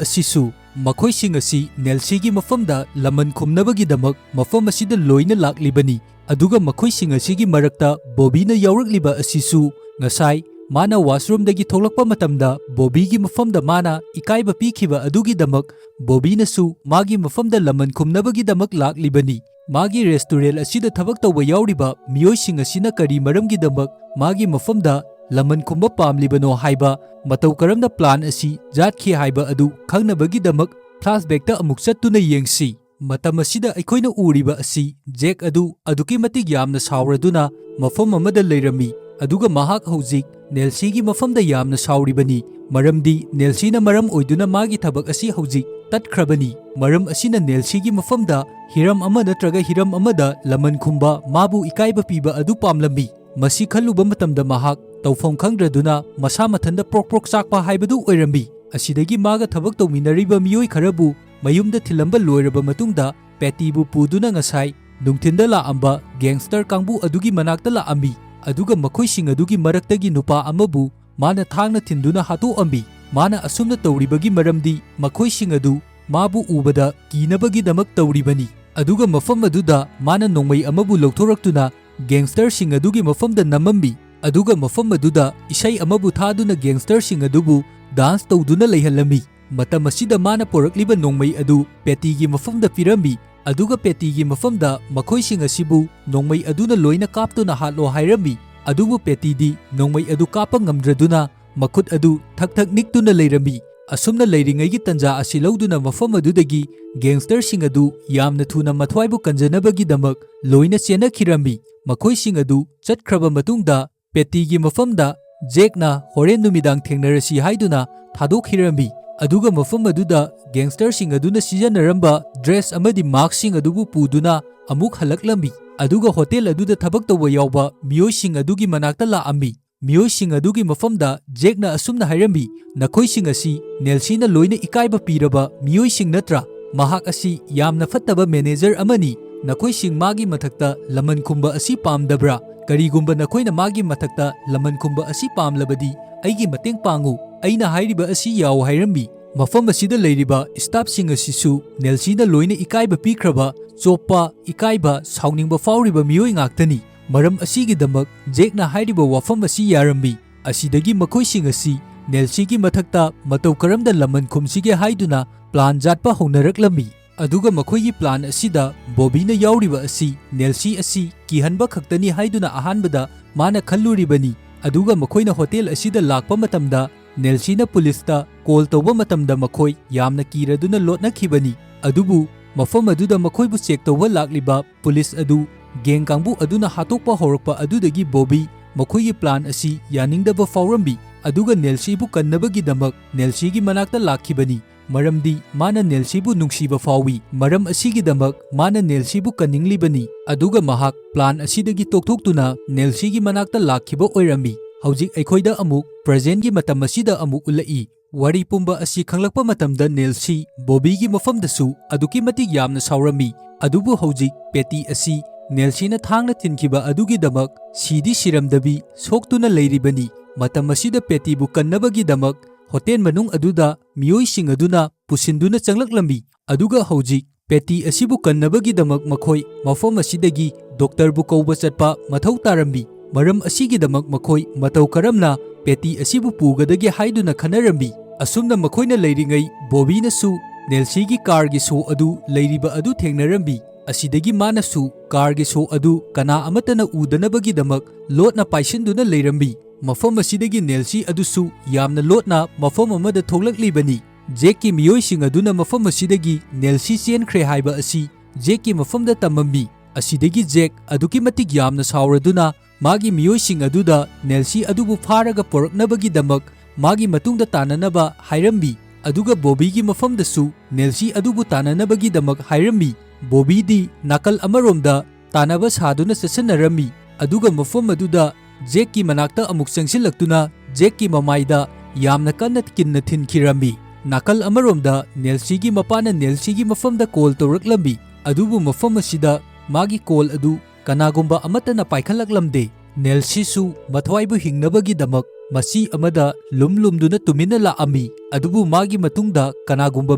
ꯑꯁꯤꯁꯨ꯫ ꯃꯈꯣꯏꯁꯤꯡ ꯑꯁꯤ ꯅꯦꯜꯁꯤꯒꯤ ꯃꯐꯝꯗ ꯂꯃꯟ ꯈꯨꯝꯅꯕꯒꯤꯗꯃꯛ ꯃꯐꯝ ꯑꯁꯤꯗ ꯂꯣꯏꯅ ꯂꯥꯛꯂꯤꯕꯅꯤ, ꯑꯗꯨꯒ ꯃꯈꯣꯏꯁꯤꯡ ꯑꯁꯤꯒꯤ ꯃꯔꯛꯇ ꯕꯣꯕꯤꯅ ꯌꯥꯎꯔꯛꯂꯤꯕ ꯑꯁꯤꯁꯨ ꯉꯁꯥꯏ ꯃꯥꯅ ꯋꯥꯁꯔꯨꯝꯗꯒꯤ ꯊꯣꯛꯂꯛꯄ ꯃꯇꯝꯗ ꯕꯣꯕꯤꯒꯤ ꯃꯐꯝꯗ ꯃꯥꯅ ꯏꯀꯥꯏꯕ ꯄꯤꯈꯤꯕ ꯑꯗꯨꯒꯤꯗꯃꯛ ꯕꯣꯕꯤꯅꯁꯨ ꯃꯥꯒꯤ ꯃꯐꯝꯗ ꯂꯃꯟ ꯈꯨꯝꯅꯕꯒꯤꯗꯃꯛ ꯂꯥꯛꯂꯤꯕꯅꯤ꯫ ꯃꯥꯒꯤ ꯔꯦꯁꯇꯨꯔꯦꯟ ꯑꯁꯤꯗ ꯊꯕꯛ ꯇꯧꯕ ꯌꯥꯎꯔꯤꯕ ꯃꯤꯑꯣꯏꯁꯤꯡ ꯑꯁꯤꯅ ꯀꯔꯤ ꯃꯔꯝꯒꯤꯗꯃꯛ ꯃꯥꯒꯤ ꯃꯐꯝꯗ ꯂꯃꯟ ꯈꯨꯝꯕ ꯄꯥꯝꯂꯤꯕꯅꯣ ꯍꯥꯏꯕ, ꯃꯇꯧ ꯀꯔꯝꯅ ꯄ꯭ꯂꯥꯟ ꯑꯁꯤ ꯖꯥꯠꯈꯤ ꯍꯥꯏꯕ ꯑꯗꯨ ꯈꯪꯅꯕꯒꯤꯗꯃꯛ ꯐ꯭ꯂꯥꯁꯕꯦꯛꯇ ꯑꯃꯨꯛ ꯆꯠꯇꯨꯅ ꯌꯦꯡꯁꯤ꯫ ꯃꯇꯝ ꯑꯁꯤꯗ ꯑꯩꯈꯣꯏꯅ ꯎꯔꯤꯕ ꯑꯁꯤ ꯖꯦꯛ ꯑꯗꯨ ꯑꯗꯨꯛꯀꯤ ꯃꯇꯤꯛ ꯌꯥꯝꯅ ꯁꯥꯎꯔꯗꯨꯅ ꯃꯐꯝ ꯑꯃꯗ ꯂꯩꯔꯝꯃꯤ, ꯑꯗꯨꯒ ꯃꯍꯥꯛ ꯍꯧꯖꯤꯛ ꯅꯦꯜꯁꯤꯒꯤ ꯃꯐꯝꯗ ꯌꯥꯝꯅ ꯁꯥꯎꯔꯤꯕꯅꯤ, ꯃꯔꯝꯗꯤ ꯅꯦꯜꯁꯤꯅ ꯃꯔꯝ ꯑꯣꯏꯗꯨꯅ ꯃꯥꯒꯤ ꯊꯕꯛ ꯑꯁꯤ ꯍꯧꯖꯤꯛ ꯇꯠꯈ꯭ꯔꯕꯅꯤ꯫ ꯃꯔꯝ ꯑꯁꯤꯅ ꯅꯦꯜꯁꯤꯒꯤ ꯃꯐꯝꯗ ꯍꯤꯔꯝ ꯑꯃ ꯅꯠꯇ꯭ꯔꯒ ꯍꯤꯔꯝ ꯑꯃꯗ ꯂꯃꯟ ꯈꯨꯝꯕ, ꯃꯥꯕꯨ ꯏꯀꯥꯏꯕ ꯄꯤꯕ ꯑꯗꯨ ꯄꯥꯝꯂꯝꯃꯤ꯫ ꯃꯁꯤ ꯈꯜꯂꯨꯕ ꯃꯇꯝꯗ ꯃꯍꯥꯛ ꯇꯧꯐꯝ ꯈꯪꯗ꯭ꯔꯗꯨꯅ ꯃꯁꯥ ꯃꯊꯟꯇ ꯄ꯭ꯔꯣꯛ ꯄ꯭ꯔꯣꯛ ꯆꯥꯛꯄ ꯍꯥꯏꯕꯗꯨ ꯑꯣꯏꯔꯝꯃꯤ꯫ ꯑꯁꯤꯗꯒꯤ ꯃꯥꯒ ꯊꯕꯛ ꯇꯧꯃꯤꯟꯅꯔꯤꯕ ꯃꯤꯑꯣꯏ ꯈꯔꯕꯨ ꯃꯌꯨꯝꯗ ꯊꯤꯜꯂꯝꯕ ꯂꯣꯏꯔꯕ ꯃꯇꯨꯡꯗ ꯄꯦꯇꯤꯕꯨ ꯄꯨꯗꯨꯅ ꯉꯁꯥꯏ ꯅꯨꯡꯊꯤꯟꯗ ꯂꯥꯛꯑꯝꯕ ꯒꯦꯡꯁꯇꯔ ꯀꯥꯡꯕꯨ ꯑꯗꯨꯒꯤ ꯃꯅꯥꯛꯇ ꯂꯥꯛꯑꯝꯃꯤ꯫ ꯑꯗꯨꯒ ꯃꯈꯣꯏꯁꯤꯡ ꯑꯗꯨꯒꯤ ꯃꯔꯛꯇꯒꯤ ꯅꯨꯄꯥ ꯑꯃꯕꯨ ꯃꯥꯅ ꯊꯥꯡꯅ ꯊꯤꯟꯗꯨꯅ ꯍꯥꯠꯇꯣꯛꯑꯝꯃꯤ꯫ ꯃꯥꯅ ꯑꯁꯨꯝꯅ ꯇꯧꯔꯤꯕꯒꯤ ꯃꯔꯝꯗꯤ ꯃꯈꯣꯏꯁꯤꯡ ꯑꯗꯨ ꯃꯥꯕꯨ ꯎꯕꯗ ꯀꯤꯅꯕꯒꯤꯗꯃꯛ ꯇꯧꯔꯤꯕꯅꯤ꯫ ꯑꯗꯨꯒ ꯃꯐꯝ ꯑꯗꯨꯗ ꯃꯥꯅ ꯅꯣꯡꯃꯩ ꯑꯃꯕꯨ ꯂꯧꯊꯣꯔꯛꯇꯨꯅ ꯒꯦꯡꯁꯇꯔꯁꯤꯡ ꯑꯗꯨꯒꯤ ꯃꯐꯝꯗ ꯅꯝꯃꯝꯃꯤ꯫ ꯑꯗꯨꯒ ꯃꯐꯝ ꯑꯗꯨꯗ ꯏꯁꯩ ꯑꯃꯕꯨ ꯊꯥꯗꯨꯅ ꯒꯦꯡꯁꯇꯔꯁꯤꯡ ꯑꯗꯨꯕꯨ ꯗꯥꯟꯁ ꯇꯧꯗꯨꯅ ꯂꯩꯍꯜꯂꯝꯃꯤ꯫ ꯃꯇꯝ ꯑꯁꯤꯗ ꯃꯥꯅ ꯄꯣꯔꯛꯂꯤꯕ ꯅꯣꯡꯃꯩ ꯑꯗꯨ ꯄꯦꯇꯤꯒꯤ ꯃꯐꯝꯗ ꯄꯤꯔꯝꯃꯤ꯫ ꯑꯗꯨꯒ ꯄꯦꯇꯤꯒꯤ ꯃꯐꯝꯗ ꯃꯈꯣꯏꯁꯤꯡ ꯑꯁꯤꯕꯨ ꯅꯣꯡꯃꯩ ꯑꯗꯨꯅ ꯂꯣꯏꯅ ꯀꯥꯞꯇꯨꯅ ꯍꯥꯠꯂꯣ ꯍꯥꯏꯔꯝꯃꯤ꯫ ꯑꯗꯨꯕꯨ ꯄꯦꯇꯤꯗꯤ ꯅꯣꯡꯃꯩ ꯑꯗꯨ ꯀꯥꯞꯄ ꯉꯝꯗ꯭ꯔꯗꯨꯅ ꯃꯈꯨꯠ ꯑꯗꯨ ꯊꯛ ꯊꯛ ꯅꯤꯛꯇꯨꯅ ꯂꯩꯔꯝꯃꯤ꯫ ꯑꯁꯨꯝꯅ ꯂꯩꯔꯤꯉꯩꯒꯤ ꯇꯟꯖꯥ ꯑꯁꯤ ꯂꯧꯗꯨꯅ ꯃꯐꯝ ꯑꯗꯨꯗꯒꯤ ꯒꯦꯡꯁꯇꯔꯁꯤꯡ ꯑꯗꯨ ꯌꯥꯝꯅ ꯊꯨꯅ ꯃꯊ꯭ꯋꯥꯏꯕꯨ ꯀꯟꯖꯅꯕꯒꯤꯗꯃꯛ ꯂꯣꯏꯅ ꯆꯦꯟꯅꯈꯤꯔꯝꯃꯤ꯫ ꯃꯈꯣꯏꯁꯤꯡ ꯑꯗꯨ ꯆꯠꯈ꯭ꯔꯕ ꯃꯇꯨꯡꯗ ꯄꯦꯇꯤꯒꯤ ꯃꯐꯝꯗ ꯖꯦꯛꯅ ꯍꯣꯔꯦꯟ ꯅꯨꯃꯤꯗꯥꯡ ꯊꯦꯡꯅꯔꯁꯤ ꯍꯥꯏꯗꯨꯅ ꯊꯥꯗꯣꯛꯈꯤꯔꯝꯃꯤ꯫ ꯑꯗꯨꯒ ꯃꯐꯝ ꯑꯗꯨꯗ ꯒꯦꯡꯁꯇꯔꯁꯤꯡ ꯑꯗꯨꯅ ꯁꯤꯖꯤꯟꯅꯔꯝꯕ ꯗ꯭ꯔꯦꯁ ꯑꯃꯗꯤ ꯃꯥꯛꯁꯁꯤꯡ ꯑꯗꯨꯕꯨ ꯄꯨꯗꯨꯅ ꯑꯃꯨꯛ ꯍꯜꯂꯛꯂꯝꯃꯤ꯫ ꯑꯗꯨꯒ ꯍꯣꯇꯦꯜ ꯑꯗꯨꯗ ꯊꯕꯛ ꯇꯧꯕ ꯌꯥꯎꯕ ꯃꯤꯑꯣꯏꯁꯤꯡ ꯑꯗꯨꯒꯤ ꯃꯅꯥꯛꯇ ꯂꯥꯛꯑꯝꯃꯤ꯫ ꯃꯤꯑꯣꯏꯁꯤꯡ ꯑꯗꯨꯒꯤ ꯃꯐꯝꯗ ꯖꯦꯛꯅ ꯑꯁꯨꯝꯅ ꯍꯥꯏꯔꯝꯃꯤ, "ꯅꯈꯣꯏꯁꯤꯡ ꯑꯁꯤ ꯅꯦꯜꯁꯤꯅ ꯂꯣꯏꯅ ꯏꯀꯥꯏꯕ ꯄꯤꯔꯕ ꯃꯤꯑꯣꯏꯁꯤꯡ ꯅꯠꯇ꯭ꯔꯥ? ꯃꯍꯥꯛ ꯑꯁꯤ ꯌꯥꯝꯅ ꯐꯠꯇꯕ ꯃꯦꯅꯦꯖꯔ ꯑꯃꯅꯤ꯫ ꯅꯈꯣꯏꯁꯤꯡ ꯃꯥꯒꯤ ꯃꯊꯛꯇ ꯂꯃꯟ ꯈꯨꯝꯕ ꯑꯁꯤ ꯄꯥꯝꯗꯕ꯭ꯔꯥ? ꯀꯔꯤꯒꯨꯝꯕ ꯅꯈꯣꯏꯅ ꯃꯥꯒꯤ ꯃꯊꯛꯇ ꯂꯃꯟ ꯈꯨꯝꯕ ꯑꯁꯤ ꯄꯥꯝꯂꯕꯗꯤ ꯑꯩꯒꯤ ꯃꯇꯦꯡ ꯄꯥꯡꯉꯨ, ꯑꯩꯅ ꯍꯥꯏꯔꯤꯕ ꯑꯁꯤ ꯌꯥꯎ" ꯍꯥꯏꯔꯝꯃꯤ꯫ ꯃꯐꯝ ꯑꯁꯤꯗ ꯂꯩꯔꯤꯕ ꯁ꯭ꯇꯥꯐꯁꯤꯡ ꯑꯁꯤꯁꯨ ꯅꯦꯜꯁꯤꯅ ꯂꯣꯏꯅ ꯏꯀꯥꯏꯕ ꯄꯤꯈ꯭ꯔꯕ, ꯆꯣꯞꯄ, ꯏꯀꯥꯏꯕ, ꯁꯥꯎꯅꯤꯡꯕ ꯐꯥꯎꯔꯤꯕ ꯃꯤꯑꯣꯏ ꯉꯥꯛꯇꯅꯤ꯫ ꯃꯔꯝ ꯑꯁꯤꯒꯤꯗꯃꯛ ꯖꯦꯛꯅ ꯍꯥꯏꯔꯤꯕ ꯋꯥꯐꯝ ꯑꯁꯤ ꯌꯥꯔꯝꯃꯤ꯫ ꯑꯁꯤꯗꯒꯤ ꯃꯈꯣꯏꯁꯤꯡ ꯑꯁꯤ ꯅꯦꯜꯁꯤꯒꯤ ꯃꯊꯛꯇ ꯃꯇꯧ ꯀꯔꯝꯅ ꯂꯃꯟ ꯈꯨꯝꯁꯤꯒꯦ ꯍꯥꯏꯗꯨꯅ ꯄ꯭ꯂꯥꯟ ꯖꯥꯠꯄ ꯍꯧꯅꯔꯛꯂꯝꯃꯤ꯫ ꯑꯗꯨꯒ ꯃꯈꯣꯏꯒꯤ ꯄ꯭ꯂꯥꯟ ꯑꯁꯤꯗ ꯕꯣꯕꯤꯅ ꯌꯥꯎꯔꯤꯕ ꯑꯁꯤ ꯅꯦꯜꯁꯤ ꯑꯁꯤ ꯀꯤꯍꯟꯕ ꯈꯛꯇꯅꯤ ꯍꯥꯏꯗꯨꯅ ꯑꯍꯥꯟꯕꯗ ꯃꯥꯅ ꯈꯜꯂꯨꯔꯤꯕꯅꯤ꯫ ꯑꯗꯨꯒ ꯃꯈꯣꯏꯅ ꯍꯣꯇꯦꯜ ꯑꯁꯤꯗ ꯂꯥꯛꯄ ꯃꯇꯝꯗ ꯅꯦꯜꯁꯤꯅ ꯄꯨꯂꯤꯁꯇ ꯀꯣꯜ ꯇꯧꯕ ꯃꯇꯝꯗ ꯃꯈꯣꯏ ꯌꯥꯝꯅ ꯀꯤꯔꯗꯨꯅ ꯂꯣꯠꯅꯈꯤꯕꯅꯤ꯫ ꯑꯗꯨꯕꯨ ꯃꯐꯝ ꯑꯗꯨꯗ ꯃꯈꯣꯏꯕꯨ ꯆꯦꯛ ꯇꯧꯕ ꯂꯥꯛꯂꯤꯕ ꯄꯨꯂꯤꯁ ꯑꯗꯨ ꯒꯦꯡ ꯀꯥꯡꯕꯨ ꯑꯗꯨꯅ ꯍꯥꯠꯇꯣꯛꯄ ꯍꯧꯔꯛꯄ ꯑꯗꯨꯗꯒꯤ ꯕꯣꯕꯤ ꯃꯈꯣꯏꯒꯤ ꯄ꯭ꯂꯥꯟ ꯑꯁꯤ ꯌꯥꯅꯤꯡꯗꯕ ꯐꯥꯎꯔꯝꯃꯤ꯫ ꯑꯗꯨꯒ ꯅꯦꯜꯁꯤꯕꯨ ꯀꯟꯅꯕꯒꯤꯗꯃꯛ ꯅꯦꯜꯁꯤꯒꯤ ꯃꯅꯥꯛꯇ ꯂꯥꯛꯈꯤꯕꯅꯤ꯫ ꯃꯔꯝꯗꯤ ꯃꯥꯅ ꯅꯦꯜꯁꯤꯕꯨ ꯅꯨꯡꯁꯤꯕ ꯐꯥꯎꯏ꯫ ꯃꯔꯝ ꯑꯁꯤꯒꯤꯗꯃꯛ ꯃꯥꯅ ꯅꯦꯜꯁꯤꯕꯨ ꯀꯟꯅꯤꯡꯂꯤꯕꯅꯤ꯫ ꯑꯗꯨꯒ ꯃꯍꯥꯛ ꯄ꯭ꯂꯥꯟ ꯑꯁꯤꯗꯒꯤ ꯇꯣꯛꯊꯣꯛꯇꯨꯅ ꯅꯦꯜꯁꯤꯒꯤ ꯃꯅꯥꯛꯇ ꯂꯥꯛꯈꯤꯕ ꯑꯣꯏꯔꯝꯃꯤ꯫ ꯍꯧꯖꯤꯛ ꯑꯩꯈꯣꯏꯗ ꯑꯃꯨꯛ ꯄ꯭ꯔꯖꯦꯟꯒꯤ ꯃꯇꯝ ꯑꯁꯤꯗ ꯑꯃꯨꯛ ꯎꯠꯂꯛꯏ꯫ ꯋꯥꯔꯤ ꯄꯨꯝꯕ ꯑꯁꯤ ꯈꯪꯂꯛꯄ ꯃꯇꯝꯗ ꯅꯦꯜꯁꯤ ꯕꯣꯕꯤꯒꯤ ꯃꯐꯝꯗꯁꯨ ꯑꯗꯨꯛꯀꯤ ꯃꯇꯤꯛ ꯌꯥꯝꯅ ꯁꯥꯎꯔꯝꯃꯤ꯫ ꯑꯗꯨꯕꯨ ꯍꯧꯖꯤꯛ ꯄꯦꯇꯤ ꯑꯁꯤ ꯅꯦꯜꯁꯤꯅ ꯊꯥꯡꯅ ꯊꯤꯟꯈꯤꯕ ꯑꯗꯨꯒꯤꯗꯃꯛ ꯁꯤꯗꯤ ꯁꯤꯔꯝꯗꯕꯤ ꯁꯣꯛꯇꯨꯅ ꯂꯩꯔꯤꯕꯅꯤ꯫ ꯃꯇꯝ ꯑꯁꯤꯗ ꯄꯦꯇꯤꯕꯨ ꯀꯟꯅꯕꯒꯤꯗꯃꯛ ꯍꯣꯇꯦꯜ ꯃꯅꯨꯡ ꯑꯗꯨꯗ ꯃꯤꯑꯣꯏꯁꯤꯡ ꯑꯗꯨꯅ ꯄꯨꯁꯤꯟꯗꯨꯅ ꯆꯪꯂꯛꯂꯝꯃꯤ꯫ ꯑꯗꯨꯒ ꯍꯧꯖꯤꯛ ꯄꯦꯇꯤ ꯑꯁꯤꯕꯨ ꯀꯟꯅꯕꯒꯤꯗꯃꯛ ꯃꯈꯣꯏ ꯃꯐꯝ ꯑꯁꯤꯗꯒꯤ ꯗꯣꯛꯇꯔꯕꯨ ꯀꯧꯕ ꯆꯠꯄ ꯃꯊꯧ ꯇꯥꯔꯝꯃꯤ꯫ ꯃꯔꯝ ꯑꯁꯤꯒꯤꯗꯃꯛ ꯃꯈꯣꯏ ꯃꯇꯧ ꯀꯔꯝꯅ ꯄꯦꯇꯤ ꯑꯁꯤꯕꯨ ꯄꯨꯒꯗꯒꯦ ꯍꯥꯏꯗꯨꯅ ꯈꯟꯅꯔꯝꯃꯤ꯫ ꯑꯁꯨꯝꯅ ꯃꯈꯣꯏꯅ ꯂꯩꯔꯤꯉꯩ ꯕꯣꯕꯤꯅꯁꯨ ꯅꯦꯜꯁꯤꯒꯤ ꯀꯥꯔꯒꯤ ꯁꯣ ꯑꯗꯨ ꯂꯩꯔꯤꯕ ꯑꯗꯨ ꯊꯦꯡꯅꯔꯝꯃꯤ꯫ ꯑꯁꯤꯗꯒꯤ ꯃꯥꯅꯁꯨ ꯀꯥꯔꯒꯤ ꯁꯣ ꯑꯗꯨ ꯀꯅꯥ ꯑꯃꯠꯇꯅ ꯎꯗꯅꯕꯒꯤꯗꯃꯛ ꯂꯣꯠꯅ ꯄꯥꯏꯁꯤꯟꯗꯨꯅ ꯂꯩꯔꯝꯃꯤ꯫ ꯃꯐꯝ ꯑꯁꯤꯗꯒꯤ ꯅꯦꯜꯁꯤ ꯑꯗꯨꯁꯨ ꯌꯥꯝꯅ ꯂꯣꯠꯅ ꯃꯐꯝ ꯑꯃꯗ ꯊꯣꯛꯂꯛꯂꯤꯕꯅꯤ꯫ ꯖꯦꯛꯀꯤ ꯃꯤꯑꯣꯏꯁꯤꯡ ꯑꯗꯨꯅ ꯃꯐꯝ ꯑꯁꯤꯗꯒꯤ ꯅꯦꯜꯁꯤ ꯆꯦꯟꯈ꯭ꯔꯦ ꯍꯥꯏꯕ ꯑꯁꯤ ꯖꯦꯛꯀꯤ ꯃꯐꯝꯗ ꯇꯝꯃꯝꯃꯤ꯫ ꯑꯁꯤꯗꯒꯤ ꯖꯦꯛ ꯑꯗꯨꯛꯀꯤ ꯃꯇꯤꯛ ꯌꯥꯝꯅ ꯁꯥꯎꯔꯗꯨꯅ ꯃꯥꯒꯤ ꯃꯤꯑꯣꯏꯁꯤꯡ ꯑꯗꯨꯗ ꯅꯦꯜꯁꯤ ꯑꯗꯨꯕꯨ ꯐꯥꯔꯒ ꯄꯣꯔꯛꯅꯕꯒꯤꯗꯃꯛ ꯃꯥꯒꯤ ꯃꯇꯨꯡꯗ ꯇꯥꯟꯅꯅꯕ ꯍꯥꯏꯔꯝꯃꯤ꯫ ꯑꯗꯨꯒ ꯕꯣꯕꯤꯒꯤ ꯃꯐꯝꯗꯁꯨ ꯅꯦꯜꯁꯤ ꯑꯗꯨꯕꯨ ꯇꯥꯟꯅꯅꯕꯒꯤꯗꯃꯛ ꯍꯥꯏꯔꯝꯃꯤ꯫ ꯕꯣꯕꯤꯗꯤ ꯅꯥꯀꯜ ꯑꯃꯔꯣꯝꯗ ꯇꯥꯟꯅꯕ ꯁꯥꯗꯨꯅ ꯆꯠꯁꯟꯅꯔꯝꯃꯤ꯫ ꯑꯗꯨꯒ ꯃꯐꯝ ꯑꯗꯨꯗ ꯖꯦꯛꯀꯤ ꯃꯅꯥꯛꯇ ꯑꯃꯨꯛ ꯆꯪꯁꯤꯜꯂꯛꯇꯨꯅ ꯖꯦꯛꯀꯤ ꯃꯃꯥꯏꯗ ꯌꯥꯝꯅ ꯀꯟꯅ ꯀꯤꯟꯅ ꯊꯤꯟꯈꯤꯔꯝꯃꯤ꯫ ꯅꯥꯀꯜ ꯑꯃꯔꯣꯝꯗ ꯅꯦꯜꯁꯤꯒꯤ ꯃꯄꯥꯅ ꯅꯦꯜꯁꯤꯒꯤ ꯃꯐꯝꯗ ꯀꯣꯜ ꯇꯧꯔꯛꯂꯝꯃꯤ꯫ ꯑꯗꯨꯕꯨ ꯃꯐꯝ ꯑꯁꯤꯗ ꯃꯥꯒꯤ ꯀꯣꯜ ꯑꯗꯨ ꯀꯅꯥꯒꯨꯝꯕ ꯑꯃꯠꯇꯅ ꯄꯥꯏꯈꯠꯂꯛꯂꯝꯗꯦ꯫ ꯅꯦꯜꯁꯤꯁꯨ ꯃꯊ꯭ꯋꯥꯏꯕꯨ ꯍꯤꯡꯅꯕꯒꯤꯗꯃꯛ ꯃꯆꯤ ꯑꯃꯗ ꯂꯨꯝꯗꯨꯅ ꯇꯨꯃꯤꯟꯅ ꯂꯥꯛꯑꯝꯃꯤ꯫ ꯑꯗꯨꯕꯨ ꯃꯥꯒꯤ ꯃꯇꯨꯡꯗ ꯀꯅꯥꯒꯨꯝꯕ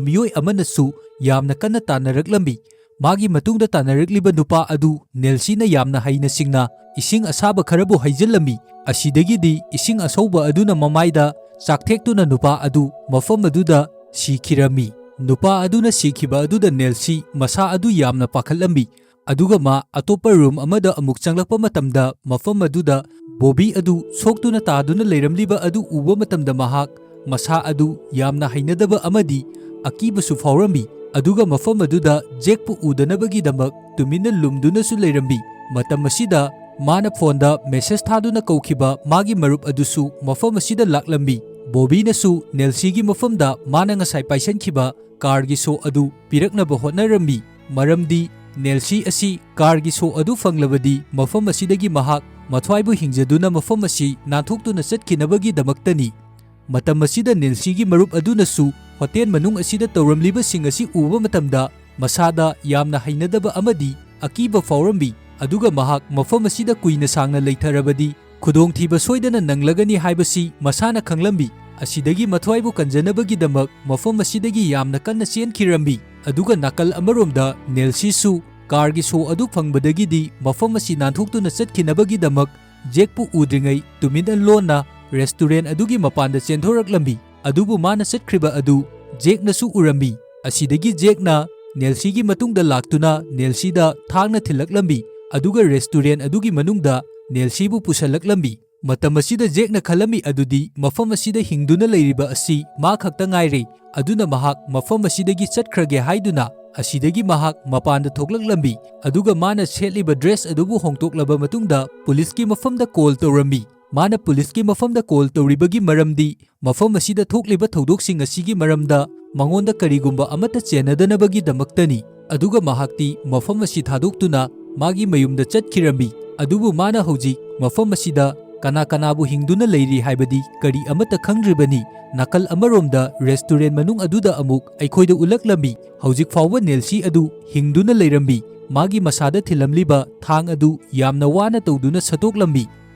ꯃꯤꯑꯣꯏ ꯑꯃꯅꯁꯨ ꯌꯥꯝꯅ ꯀꯟꯅ ꯇꯥꯟꯅꯔꯛꯂꯝꯃꯤ꯫ ꯃꯥꯒꯤ ꯃꯇꯨꯡꯗ ꯇꯥꯟꯅꯔꯛꯂꯤꯕ ꯅꯨꯄꯥ ꯑꯗꯨ ꯅꯦꯜꯁꯤꯅ ꯌꯥꯝꯅ ꯍꯩꯅ ꯁꯤꯡꯅ ꯏꯁꯤꯡ ꯑꯁꯥꯕ ꯈꯔꯕꯨ ꯍꯩꯖꯤꯜꯂꯝꯃꯤ꯫ ꯑꯁꯤꯗꯒꯤꯗꯤ ꯏꯁꯤꯡ ꯑꯁꯧꯕ ꯑꯗꯨꯅ ꯃꯃꯥꯏꯗ ꯆꯥꯛꯊꯦꯛꯇꯨꯅ ꯅꯨꯄꯥ ꯑꯗꯨ ꯃꯐꯝ ꯑꯗꯨꯗ ꯁꯤꯈꯤꯔꯝꯃꯤ꯫ ꯅꯨꯄꯥ ꯑꯗꯨꯅ ꯁꯤꯈꯤꯕ ꯑꯗꯨꯗ ꯅꯦꯜꯁꯤ ꯃꯁꯥ ꯑꯗꯨ ꯌꯥꯝꯅ ꯄꯥꯈꯠꯂꯝꯃꯤ꯫ ꯑꯗꯨꯒ ꯃꯥ ꯑꯇꯣꯞꯄ ꯔꯨꯝ ꯑꯃꯗ ꯑꯃꯨꯛ ꯆꯪꯂꯛꯄ ꯃꯇꯝꯗ ꯃꯐꯝ ꯑꯗꯨꯗ ꯕꯣꯕꯤ ꯑꯗꯨ ꯁꯣꯛꯇꯨꯅ ꯇꯥꯗꯨꯅ ꯂꯩꯔꯝꯂꯤꯕ ꯑꯗꯨ ꯎꯕ ꯃꯇꯝꯗ ꯃꯍꯥꯛ ꯃꯁꯥ ꯑꯗꯨ ꯌꯥꯝꯅ ꯍꯩꯅꯗꯕ ꯑꯃꯗꯤ ꯑꯀꯤꯕꯁꯨ ꯐꯥꯎꯔꯝꯃꯤ꯫ ꯑꯗꯨꯒ ꯃꯐꯝ ꯑꯗꯨꯗ ꯖꯦꯛꯄꯨ ꯎꯗꯅꯕꯒꯤꯗꯃꯛ ꯇꯨꯃꯤꯟꯅ ꯂꯨꯝꯗꯨꯅꯁꯨ ꯂꯩꯔꯝꯃꯤ꯫ ꯃꯇꯝ ꯑꯁꯤꯗ ꯃꯥꯅ ꯐꯣꯟꯗ ꯃꯦꯁꯦꯖ ꯊꯥꯗꯨꯅ ꯀꯧꯈꯤꯕ ꯃꯥꯒꯤ ꯃꯔꯨꯞ ꯑꯗꯨꯁꯨ ꯃꯐꯝ ꯑꯁꯤꯗ ꯂꯥꯛꯂꯝꯃꯤ꯫ ꯕꯣꯕꯤꯅꯁꯨ ꯅꯦꯜꯁꯤꯒꯤ ꯃꯐꯝꯗ ꯃꯥꯅ ꯉꯁꯥꯏ ꯄꯥꯏꯁꯟꯈꯤꯕ ꯀꯥꯔꯒꯤ ꯁꯣ ꯑꯗꯨ ꯄꯤꯔꯛꯅꯕ ꯍꯣꯠꯅꯔꯝꯃꯤ꯫ ꯃꯔꯝꯗꯤ ꯅꯦꯜꯁꯤ ꯑꯁꯤ ꯀꯥꯔꯒꯤ ꯁꯣ ꯑꯗꯨ ꯐꯪꯂꯕꯗꯤ ꯃꯐꯝ ꯑꯁꯤꯗꯒꯤ ꯃꯍꯥꯛ ꯃꯊ꯭ꯋꯥꯏꯕꯨ ꯍꯤꯡꯖꯗꯨꯅ ꯃꯐꯝ ꯑꯁꯤ ꯅꯥꯟꯊꯣꯛꯇꯨꯅ ꯆꯠꯈꯤꯅꯕꯒꯤꯗꯃꯛꯇꯅꯤ꯫ ꯃꯇꯝ ꯑꯁꯤꯗ ꯅꯦꯜꯁꯤꯒꯤ ꯃꯔꯨꯞ ꯑꯗꯨꯅꯁꯨ ꯍꯣꯇꯦꯜ ꯃꯅꯨꯡ ꯑꯁꯤꯗ ꯇꯧꯔꯝꯂꯤꯕꯁꯤꯡ ꯑꯁꯤ ꯎꯕ ꯃꯇꯝꯗ ꯃꯁꯥꯗ ꯌꯥꯝꯅ ꯍꯩꯅꯗꯕ ꯑꯃꯗꯤ ꯑꯀꯤꯕ ꯐꯥꯎꯔꯝꯃꯤ, ꯑꯗꯨꯒ ꯃꯍꯥꯛ ꯃꯐꯝ ꯑꯁꯤꯗ ꯀꯨꯏꯅ ꯁꯥꯡꯅ ꯂꯩꯊꯔꯕꯗꯤ ꯈꯨꯗꯣꯡꯊꯤꯕ ꯁꯣꯏꯗꯅ ꯅꯪꯂꯒꯅꯤ ꯍꯥꯏꯕꯁꯤ ꯃꯁꯥꯅ ꯈꯪꯂꯝꯃꯤ꯫ ꯑꯁꯤꯗꯒꯤ ꯃꯊ꯭ꯋꯥꯏꯕꯨ ꯀꯟꯖꯅꯕꯒꯤꯗꯃꯛ ꯃꯐꯝ ꯑꯁꯤꯗꯒꯤ ꯌꯥꯝꯅ ꯀꯟꯅ ꯆꯦꯟꯈꯤꯔꯝꯃꯤ꯫ ꯑꯗꯨꯒ ꯅꯥꯀꯜ ꯑꯃꯔꯣꯝꯗ ꯅꯦꯜꯁꯤꯁꯨ ꯀꯥꯔꯒꯤ ꯁꯣ ꯑꯗꯨ ꯐꯪꯕꯗꯒꯤꯗꯤ ꯃꯐꯝ ꯑꯁꯤ ꯅꯥꯟꯊꯣꯛꯇꯨꯅ ꯆꯠꯈꯤꯅꯕꯒꯤꯗꯃꯛ ꯖꯦꯛꯄꯨ ꯎꯗ꯭ꯔꯤꯉꯩ ꯇꯨꯃꯤꯟꯅ ꯂꯣꯟꯅ ꯔꯦꯁꯇꯨꯔꯦꯟꯠ ꯑꯗꯨꯒꯤ ꯃꯄꯥꯟꯗ ꯆꯦꯟꯊꯣꯔꯛꯂꯝꯃꯤ꯫ ꯑꯗꯨꯕꯨ ꯃꯥꯅ ꯆꯠꯈ꯭ꯔꯤꯕ ꯑꯗꯨ ꯖꯦꯛꯅꯁꯨ ꯎꯔꯝꯃꯤ꯫ ꯑꯁꯤꯗꯒꯤ ꯖꯦꯛꯅ ꯅꯦꯜꯁꯤꯒꯤ ꯃꯇꯨꯡꯗ ꯂꯥꯛꯇꯨꯅ ꯅꯦꯜꯁꯤꯗ ꯊꯥꯡꯅ ꯊꯤꯜꯂꯛꯂꯝꯃꯤ, ꯑꯗꯨꯒ ꯔꯦꯁꯇꯨꯔꯦꯟꯠ ꯑꯗꯨꯒꯤ ꯃꯅꯨꯡꯗ ꯅꯦꯜꯁꯤꯕꯨ ꯄꯨꯁꯜꯂꯛꯂꯝꯃꯤ꯫ ꯃꯇꯝ ꯑꯁꯤꯗ ꯖꯦꯛꯅ ꯈꯜꯂꯝꯃꯤ ꯑꯗꯨꯗꯤ ꯃꯐꯝ ꯑꯁꯤꯗ ꯍꯤꯡꯗꯨꯅ ꯂꯩꯔꯤꯕ ꯑꯁꯤ ꯃꯥ ꯈꯛꯇ ꯉꯥꯏꯔꯦ, ꯑꯗꯨꯅ ꯃꯍꯥꯛ ꯃꯐꯝ ꯑꯁꯤꯗꯒꯤ ꯆꯠꯈ꯭ꯔꯒꯦ ꯍꯥꯏꯗꯨꯅ ꯑꯁꯤꯗꯒꯤ ꯃꯍꯥꯛ ꯃꯄꯥꯟꯗ ꯊꯣꯛꯂꯛꯂꯝꯃꯤ꯫ ꯑꯗꯨꯒ ꯃꯥꯅ ꯁꯦꯠꯂꯤꯕ ꯗ꯭ꯔꯦꯁ ꯑꯗꯨꯕꯨ ꯍꯣꯡꯗꯣꯛꯂꯕ ꯃꯇꯨꯡꯗ ꯄꯨꯂꯤꯁꯀꯤ ꯃꯐꯝꯗ ꯀꯣꯜ ꯇꯧꯔꯝꯃꯤ꯫ ꯃꯥꯅ ꯄꯨꯂꯤꯁꯀꯤ ꯃꯐꯝꯗ ꯀꯣꯜ ꯇꯧꯔꯤꯕꯒꯤ ꯃꯔꯝꯗꯤ ꯃꯐꯝ ꯑꯁꯤꯗ ꯊꯣꯛꯂꯤꯕ ꯊꯧꯗꯣꯛꯁꯤꯡ ꯑꯁꯤꯒꯤ ꯃꯔꯝꯗ ꯃꯉꯣꯟꯗ ꯀꯔꯤꯒꯨꯝꯕ ꯑꯃꯠꯇ ꯆꯦꯟꯅꯗꯅꯕꯒꯤꯗꯃꯛꯇꯅꯤ꯫ ꯑꯗꯨꯒ ꯃꯍꯥꯛꯇꯤ ꯃꯐꯝ ꯑꯁꯤ ꯊꯥꯗꯣꯛꯇꯨꯅ ꯃꯥꯒꯤ ꯃꯌꯨꯝꯗ ꯆꯠꯈꯤꯔꯝꯃꯤ꯫ ꯑꯗꯨꯕꯨ ꯃꯥꯅ ꯍꯧꯖꯤꯛ ꯃꯐꯝ ꯑꯁꯤꯗ ꯀꯅꯥ ꯀꯅꯥꯕꯨ ꯍꯤꯡꯗꯨꯅ ꯂꯩꯔꯤ ꯍꯥꯏꯕꯗꯤ ꯀꯔꯤ ꯑꯃꯠꯇ ꯈꯪꯗ꯭ꯔꯤꯕꯅꯤ꯫ ꯅꯥꯀꯜ ꯑꯃꯔꯣꯝꯗ ꯔꯦꯁꯇꯨꯔꯦꯟꯠ ꯃꯅꯨꯡ ꯑꯗꯨꯗ ꯑꯃꯨꯛ ꯑꯩꯈꯣꯏꯗ ꯎꯠꯂꯛꯂꯝꯃꯤ ꯍꯧꯖꯤꯛ ꯐꯥꯎꯕ ꯅꯦꯜꯁꯤ ꯑꯗꯨ ꯍꯤꯡꯗꯨꯅ ꯂꯩꯔꯝꯃꯤ꯫ ꯃꯥꯒꯤ ꯃꯁꯥꯗ ꯊꯤꯜꯂꯝꯂꯤꯕ ꯊꯥꯡ ꯑꯗꯨ ꯌꯥꯝꯅ ꯋꯥꯅ ꯇꯧꯗꯨꯅ ꯁꯠꯇꯣꯛꯂꯝꯃꯤ꯫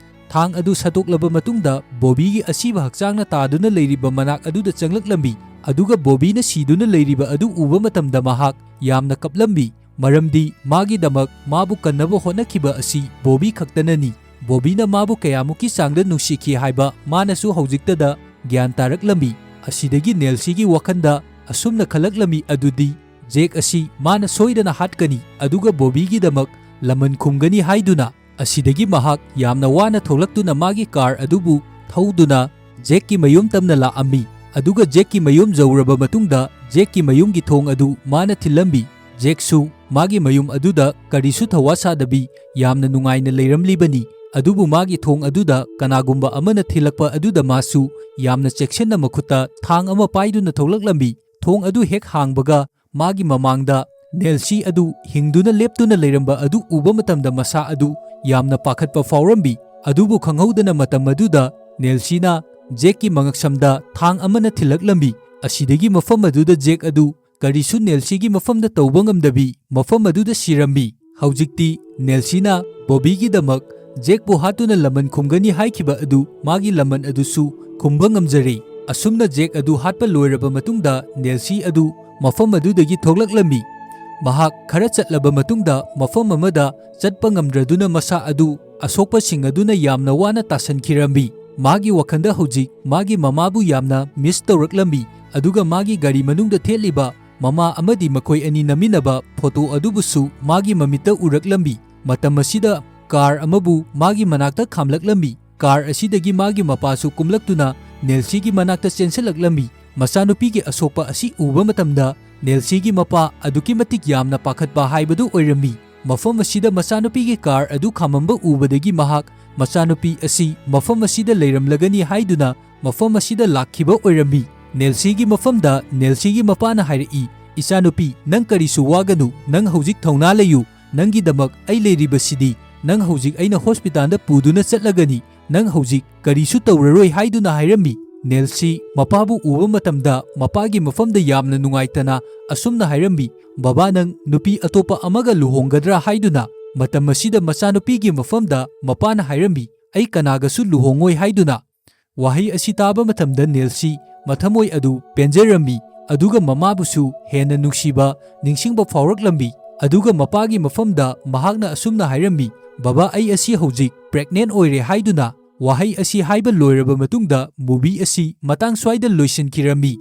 ꯊꯥꯡ ꯑꯗꯨ ꯁꯠꯇꯣꯛꯂꯕ ꯃꯇꯨꯡꯗ ꯕꯣꯕꯤꯒꯤ ꯑꯁꯤꯕ ꯍꯛꯆꯥꯡꯅ ꯇꯥꯗꯨꯅ ꯂꯩꯔꯤꯕ ꯃꯅꯥꯛ ꯑꯗꯨꯗ ꯆꯪꯂꯛꯂꯝꯃꯤ꯫ ꯑꯗꯨꯒ ꯕꯣꯕꯤꯅ ꯁꯤꯗꯨꯅ ꯂꯩꯔꯤꯕ ꯑꯗꯨ ꯎꯕ ꯃꯇꯝꯗ ꯃꯍꯥꯛ ꯌꯥꯝꯅ ꯀꯞꯂꯝꯃꯤ, ꯃꯔꯝꯗꯤ ꯃꯥꯒꯤꯗꯃꯛ ꯃꯥꯕꯨ ꯀꯟꯅꯕ ꯍꯣꯠꯅꯈꯤꯕ ꯑꯁꯤ ꯕꯣꯕꯤ ꯈꯛꯇꯅꯅꯤ꯫ ꯕꯣꯕꯤꯅ ꯃꯥꯕꯨ ꯀꯌꯥꯃꯨꯛꯀꯤ ꯆꯥꯡꯗ ꯅꯨꯡꯁꯤꯈꯤ ꯍꯥꯏꯕ ꯃꯥꯅꯁꯨ ꯍꯧꯖꯤꯛꯇꯗ ꯒ꯭ꯌꯥꯟ ꯇꯥꯔꯛꯂꯝꯃꯤ꯫ ꯑꯁꯤꯗꯒꯤ ꯅꯦꯜꯁꯤꯒꯤ ꯋꯥꯈꯟꯗ ꯑꯁꯨꯝꯅ ꯈꯜꯂꯛꯂꯝꯃꯤ ꯑꯗꯨꯗꯤ ꯖꯦꯛ ꯑꯁꯤ ꯃꯥꯅ ꯁꯣꯏꯗꯅ ꯍꯥꯠꯀꯅꯤ, ꯑꯗꯨꯒ ꯕꯣꯕꯤꯒꯤꯗꯃꯛ ꯂꯃꯟ ꯈꯨꯝꯒꯅꯤ ꯍꯥꯏꯗꯨꯅ꯫ ꯑꯁꯤꯗꯒꯤ ꯃꯍꯥꯛ ꯌꯥꯝꯅ ꯋꯥꯅ ꯊꯣꯛꯂꯛꯇꯨꯅ ꯃꯥꯒꯤ ꯀꯥꯔ ꯑꯗꯨꯕꯨ ꯊꯧꯗꯨꯅ ꯖꯦꯛꯀꯤ ꯃꯌꯨꯝ ꯇꯝꯅ ꯂꯥꯛꯑꯝꯃꯤ꯫ ꯑꯗꯨꯒ ꯖꯦꯛꯀꯤ ꯃꯌꯨꯝ ꯌꯧꯔꯕ ꯃꯇꯨꯡꯗ ꯖꯦꯛꯀꯤ ꯃꯌꯨꯝꯒꯤ ꯊꯣꯡ ꯑꯗꯨ ꯃꯥꯅ ꯊꯤꯜꯂꯝꯃꯤ꯫ ꯖꯦꯛꯁꯨ ꯃꯥꯒꯤ ꯃꯌꯨꯝ ꯑꯗꯨꯗ ꯀꯔꯤꯁꯨ ꯊꯧꯋꯥ ꯁꯥꯗꯕꯤ ꯌꯥꯝꯅ ꯅꯨꯡꯉꯥꯏꯅ ꯂꯩꯔꯝꯂꯤꯕꯅꯤ꯫ ꯑꯗꯨꯕꯨ ꯃꯥꯒꯤ ꯊꯣꯡ ꯑꯗꯨꯗ ꯀꯅꯥꯒꯨꯝꯕ ꯑꯃꯅ ꯊꯤꯜꯂꯛꯄ ꯑꯗꯨꯗ ꯃꯥꯁꯨ ꯌꯥꯝꯅ ꯆꯦꯛꯁꯤꯟꯅ ꯃꯈꯨꯠꯇ ꯊꯥꯡ ꯑꯃ パꯏꯗꯨꯅ ꯊꯣꯛꯂꯛꯂꯝꯃꯤ꯫ ꯊꯣꯡ ꯑꯗꯨ ꯍꯦꯛ ꯍꯥꯡꯕꯒ ꯃꯥꯒꯤ ꯃꯃꯥꯡꯗ ꯅꯦꯜꯁꯤ ꯑꯗꯨ ꯍꯤꯡꯗꯨꯅ ꯂꯦꯞꯇꯨꯅ ꯂꯩꯔꯝꯕ ꯑꯗꯨ ꯎꯕ ꯃꯇꯝꯗ ꯃꯁꯥ ꯑꯗꯨ ꯌꯥꯝꯅ ꯄꯥꯈꯠꯄ ꯐꯥꯎꯔꯝꯃꯤ꯫ ꯑꯗꯨꯕꯨ ꯈꯪꯍꯧꯗꯅ ꯃꯇꯝ ꯑꯗꯨꯗ ꯅꯦꯜꯁꯤꯅ ꯖꯦꯛꯀꯤ ꯃꯉꯛꯁꯝꯗ ꯊꯥꯡ ꯑꯃꯅ ꯊꯤꯜꯂꯛꯂꯝꯃꯤ꯫ ꯑꯁꯤꯗꯒꯤ ꯃꯐꯝ ꯑꯗꯨꯗ ꯖꯦꯛ ꯑꯗꯨ ꯀꯔꯤꯁꯨ ꯅꯦꯜꯁꯤꯒꯤ ꯃꯐꯝꯗ ꯇꯧꯕ ꯉꯝꯗꯕꯤ ꯃꯐꯝ ꯑꯗꯨꯗ ꯁꯤꯔꯝꯃꯤ꯫ ꯍꯧꯖꯤꯛꯇꯤ ꯅꯦꯜꯁꯤꯅ ꯕꯣꯕꯤꯒꯤꯗꯃꯛ ꯖꯦꯛꯄꯨ ꯍꯥꯠꯇꯨꯅ ꯂꯃꯟ ꯈꯨꯝꯒꯅꯤ ꯍꯥꯏꯈꯤꯕ ꯑꯗꯨ ꯃꯥꯒꯤ ꯂꯃꯟ ꯑꯗꯨꯁꯨ ꯈꯨꯝꯕ ꯉꯝꯖꯔꯦ꯫ ꯑꯁꯨꯝꯅ ꯖꯦꯛ ꯑꯗꯨ ꯍꯥꯠꯄ ꯂꯣꯏꯔꯕ ꯃꯇꯨꯡꯗ ꯅꯦꯜꯁꯤ ꯑꯗꯨ ꯃꯐꯝ ꯑꯗꯨꯗꯒꯤ ꯊꯣꯛꯂꯛꯂꯝꯃꯤ꯫ ꯃꯍꯥꯛ ꯈꯔ ꯆꯠꯂꯕ ꯃꯇꯨꯡꯗ ꯃꯐꯝ ꯑꯃꯗ ꯆꯠꯄ ꯉꯝꯗ꯭ꯔꯗꯨꯅ ꯃꯁꯥ ꯑꯗꯨ ꯑꯁꯣꯛꯄꯁꯤꯡ ꯑꯗꯨꯅ ꯌꯥꯝꯅ ꯋꯥꯅ ꯇꯥꯁꯟꯈꯤꯔꯝꯃꯤ꯫ ꯃꯥꯒꯤ ꯋꯥꯈꯟꯗ ꯍꯧꯖꯤꯛ ꯃꯥꯒꯤ ꯃꯃꯥꯕꯨ ꯌꯥꯝꯅ ꯃꯤꯁ ꯇꯧꯔꯛꯂꯝꯃꯤ, ꯑꯗꯨꯒ ꯃꯥꯒꯤ ꯒꯥꯔꯤ ꯃꯅꯨꯡꯗ ꯊꯦꯠꯂꯤꯕ ꯃꯃꯥ ꯑꯃꯗꯤ ꯃꯈꯣꯏ ꯑꯅꯤ ꯅꯝꯃꯤꯟꯅꯕ ꯐꯣꯇꯣ ꯑꯗꯨꯕꯨꯁꯨ ꯃꯥꯒꯤ ꯃꯃꯤꯠꯇ ꯎꯔꯛꯂꯝꯃꯤ꯫ ꯃꯇꯝ ꯑꯁꯤꯗ ꯀꯥꯔ ꯑꯃꯕꯨ ꯃꯥꯒꯤ ꯃꯅꯥꯛꯇ ꯈꯥꯝꯂꯛꯂꯝꯃꯤ꯫ ꯀꯥꯔ ꯑꯁꯤꯗꯒꯤ ꯃꯥꯒꯤ ꯃꯄꯥꯁꯨ ꯀꯨꯝꯂꯛꯇꯨꯅ ꯅꯦꯜꯁꯤꯒꯤ ꯃꯅꯥꯛꯇ ꯆꯦꯟꯁꯤꯜꯂꯛꯂꯝꯃꯤ꯫ ꯃꯆꯥꯅꯨꯄꯤꯒꯤ ꯑꯁꯣꯛꯄ ꯑꯁꯤ ꯎꯕ ꯃꯇꯝꯗ ꯅꯦꯜꯁꯤꯒꯤ ꯃꯄꯥ ꯑꯗꯨꯛꯀꯤ ꯃꯇꯤꯛ ꯌꯥꯝꯅ ꯄꯥꯈꯠꯄ ꯍꯥꯏꯕꯗꯨ ꯑꯣꯏꯔꯝꯃꯤ꯫ ꯃꯐꯝ ꯑꯁꯤꯗ ꯃꯆꯥꯅꯨꯄꯤꯒꯤ ꯀꯥꯔ ꯑꯗꯨ ꯈꯥꯝꯃꯝꯕ ꯎꯕꯗꯒꯤ ꯃꯍꯥꯛ ꯃꯆꯥꯅꯨꯄꯤ ꯑꯁꯤ ꯃꯐꯝ ꯑꯁꯤꯗ ꯂꯩꯔꯝꯂꯒꯅꯤ ꯍꯥꯏꯗꯨꯅ ꯃꯐꯝ ꯑꯁꯤꯗ ꯂꯥꯛꯈꯤꯕ ꯑꯣꯏꯔꯝꯃꯤ꯫ ꯅꯦꯜꯁꯤꯒꯤ ꯃꯐꯝꯗ ꯅꯦꯜꯁꯤꯒꯤ ꯃꯄꯥꯅ ꯍꯥꯏꯔꯛꯏ, "ꯏꯆꯥꯅꯨꯄꯤ, ꯅꯪ ꯀꯔꯤꯁꯨ ꯋꯥꯒꯅꯨ, ꯅꯪ ꯍꯧꯖꯤꯛ ꯊꯧꯅꯥ ꯂꯩꯌꯨ, ꯅꯪꯒꯤꯗꯃꯛ ꯑꯩ ꯂꯩꯔꯤꯕꯁꯤꯗꯤ, ꯅꯪ ꯍꯧꯖꯤꯛ ꯑꯩꯅ ꯍꯣꯁꯄꯤꯇꯥꯜꯗ ꯄꯨꯗꯨꯅ ꯆꯠꯂꯒꯅꯤ, ꯅꯪ ꯍꯧꯖꯤꯛ ꯀꯔꯤꯁꯨ ꯇꯧꯔꯔꯣꯏ" ꯍꯥꯏꯗꯨꯅ ꯍꯥꯏꯔꯝꯃꯤ꯫ ꯅꯦꯜꯁꯤ ꯃꯄꯥꯕꯨ ꯎꯕ ꯃꯇꯝꯗ ꯃꯄꯥꯒꯤ ꯃꯐꯝꯗ ꯌꯥꯝꯅ ꯅꯨꯡꯉꯥꯏꯇꯅ ꯑꯁꯨꯝꯅ ꯍꯥꯏꯔꯝꯃꯤ, "ꯕꯕꯥ, ꯅꯪ ꯅꯨꯄꯤ ꯑꯇꯣꯞꯄ ꯑꯃꯒ ꯂꯨꯍꯣꯡꯒꯗ꯭ꯔꯥ" ꯍꯥꯏꯗꯨꯅ꯫ ꯃꯇꯝ ꯑꯁꯤꯗ ꯃꯆꯥꯅꯨꯄꯤꯒꯤ ꯃꯐꯝꯗ ꯃꯄꯥꯅ ꯍꯥꯏꯔꯝꯃꯤ, "ꯑꯩ ꯀꯅꯥꯒꯁꯨ ꯂꯨꯍꯣꯡꯉꯣꯏ" ꯍꯥꯏꯗꯨꯅ꯫ ꯋꯥꯍꯩ ꯑꯁꯤ ꯇꯥꯕ ꯃꯇꯝꯗ ꯅꯦꯜꯁꯤ ꯃꯊꯃꯣꯏ ꯑꯗꯨ ꯄꯦꯟꯖꯔꯝꯃꯤ, ꯑꯗꯨꯒ ꯃꯃꯥꯕꯨꯁꯨ ꯍꯦꯟꯅ ꯅꯨꯡꯁꯤꯕ ꯅꯤꯡꯁꯤꯡꯕ ꯐꯥꯎꯔꯛꯂꯝꯃꯤ꯫ ꯑꯗꯨꯒ ꯃꯄꯥꯒꯤ ꯃꯐꯝꯗ ꯃꯍꯥꯛꯅ ꯑꯁꯨꯝꯅ ꯍꯥꯏꯔꯝꯃꯤ, "ꯕꯕꯥ, ꯑꯩ ꯑꯁꯤ ꯍꯧꯖꯤꯛ ꯄ꯭ꯔꯦꯒꯅꯦꯟꯠ ꯑꯣꯏꯔꯦ" ꯍꯥꯏꯗꯨꯅ꯫ ꯋꯥꯍꯩ ꯑꯁꯤ ꯍꯥꯏꯕ ꯂꯣꯏꯔꯕ ꯃꯇꯨꯡꯗ ꯃꯨꯚꯤ ꯑꯁꯤ ꯃꯇꯥꯡ ꯁ꯭ꯋꯥꯏꯗ ꯂꯣꯏꯁꯤꯟꯈꯤꯔꯝꯃꯤ꯫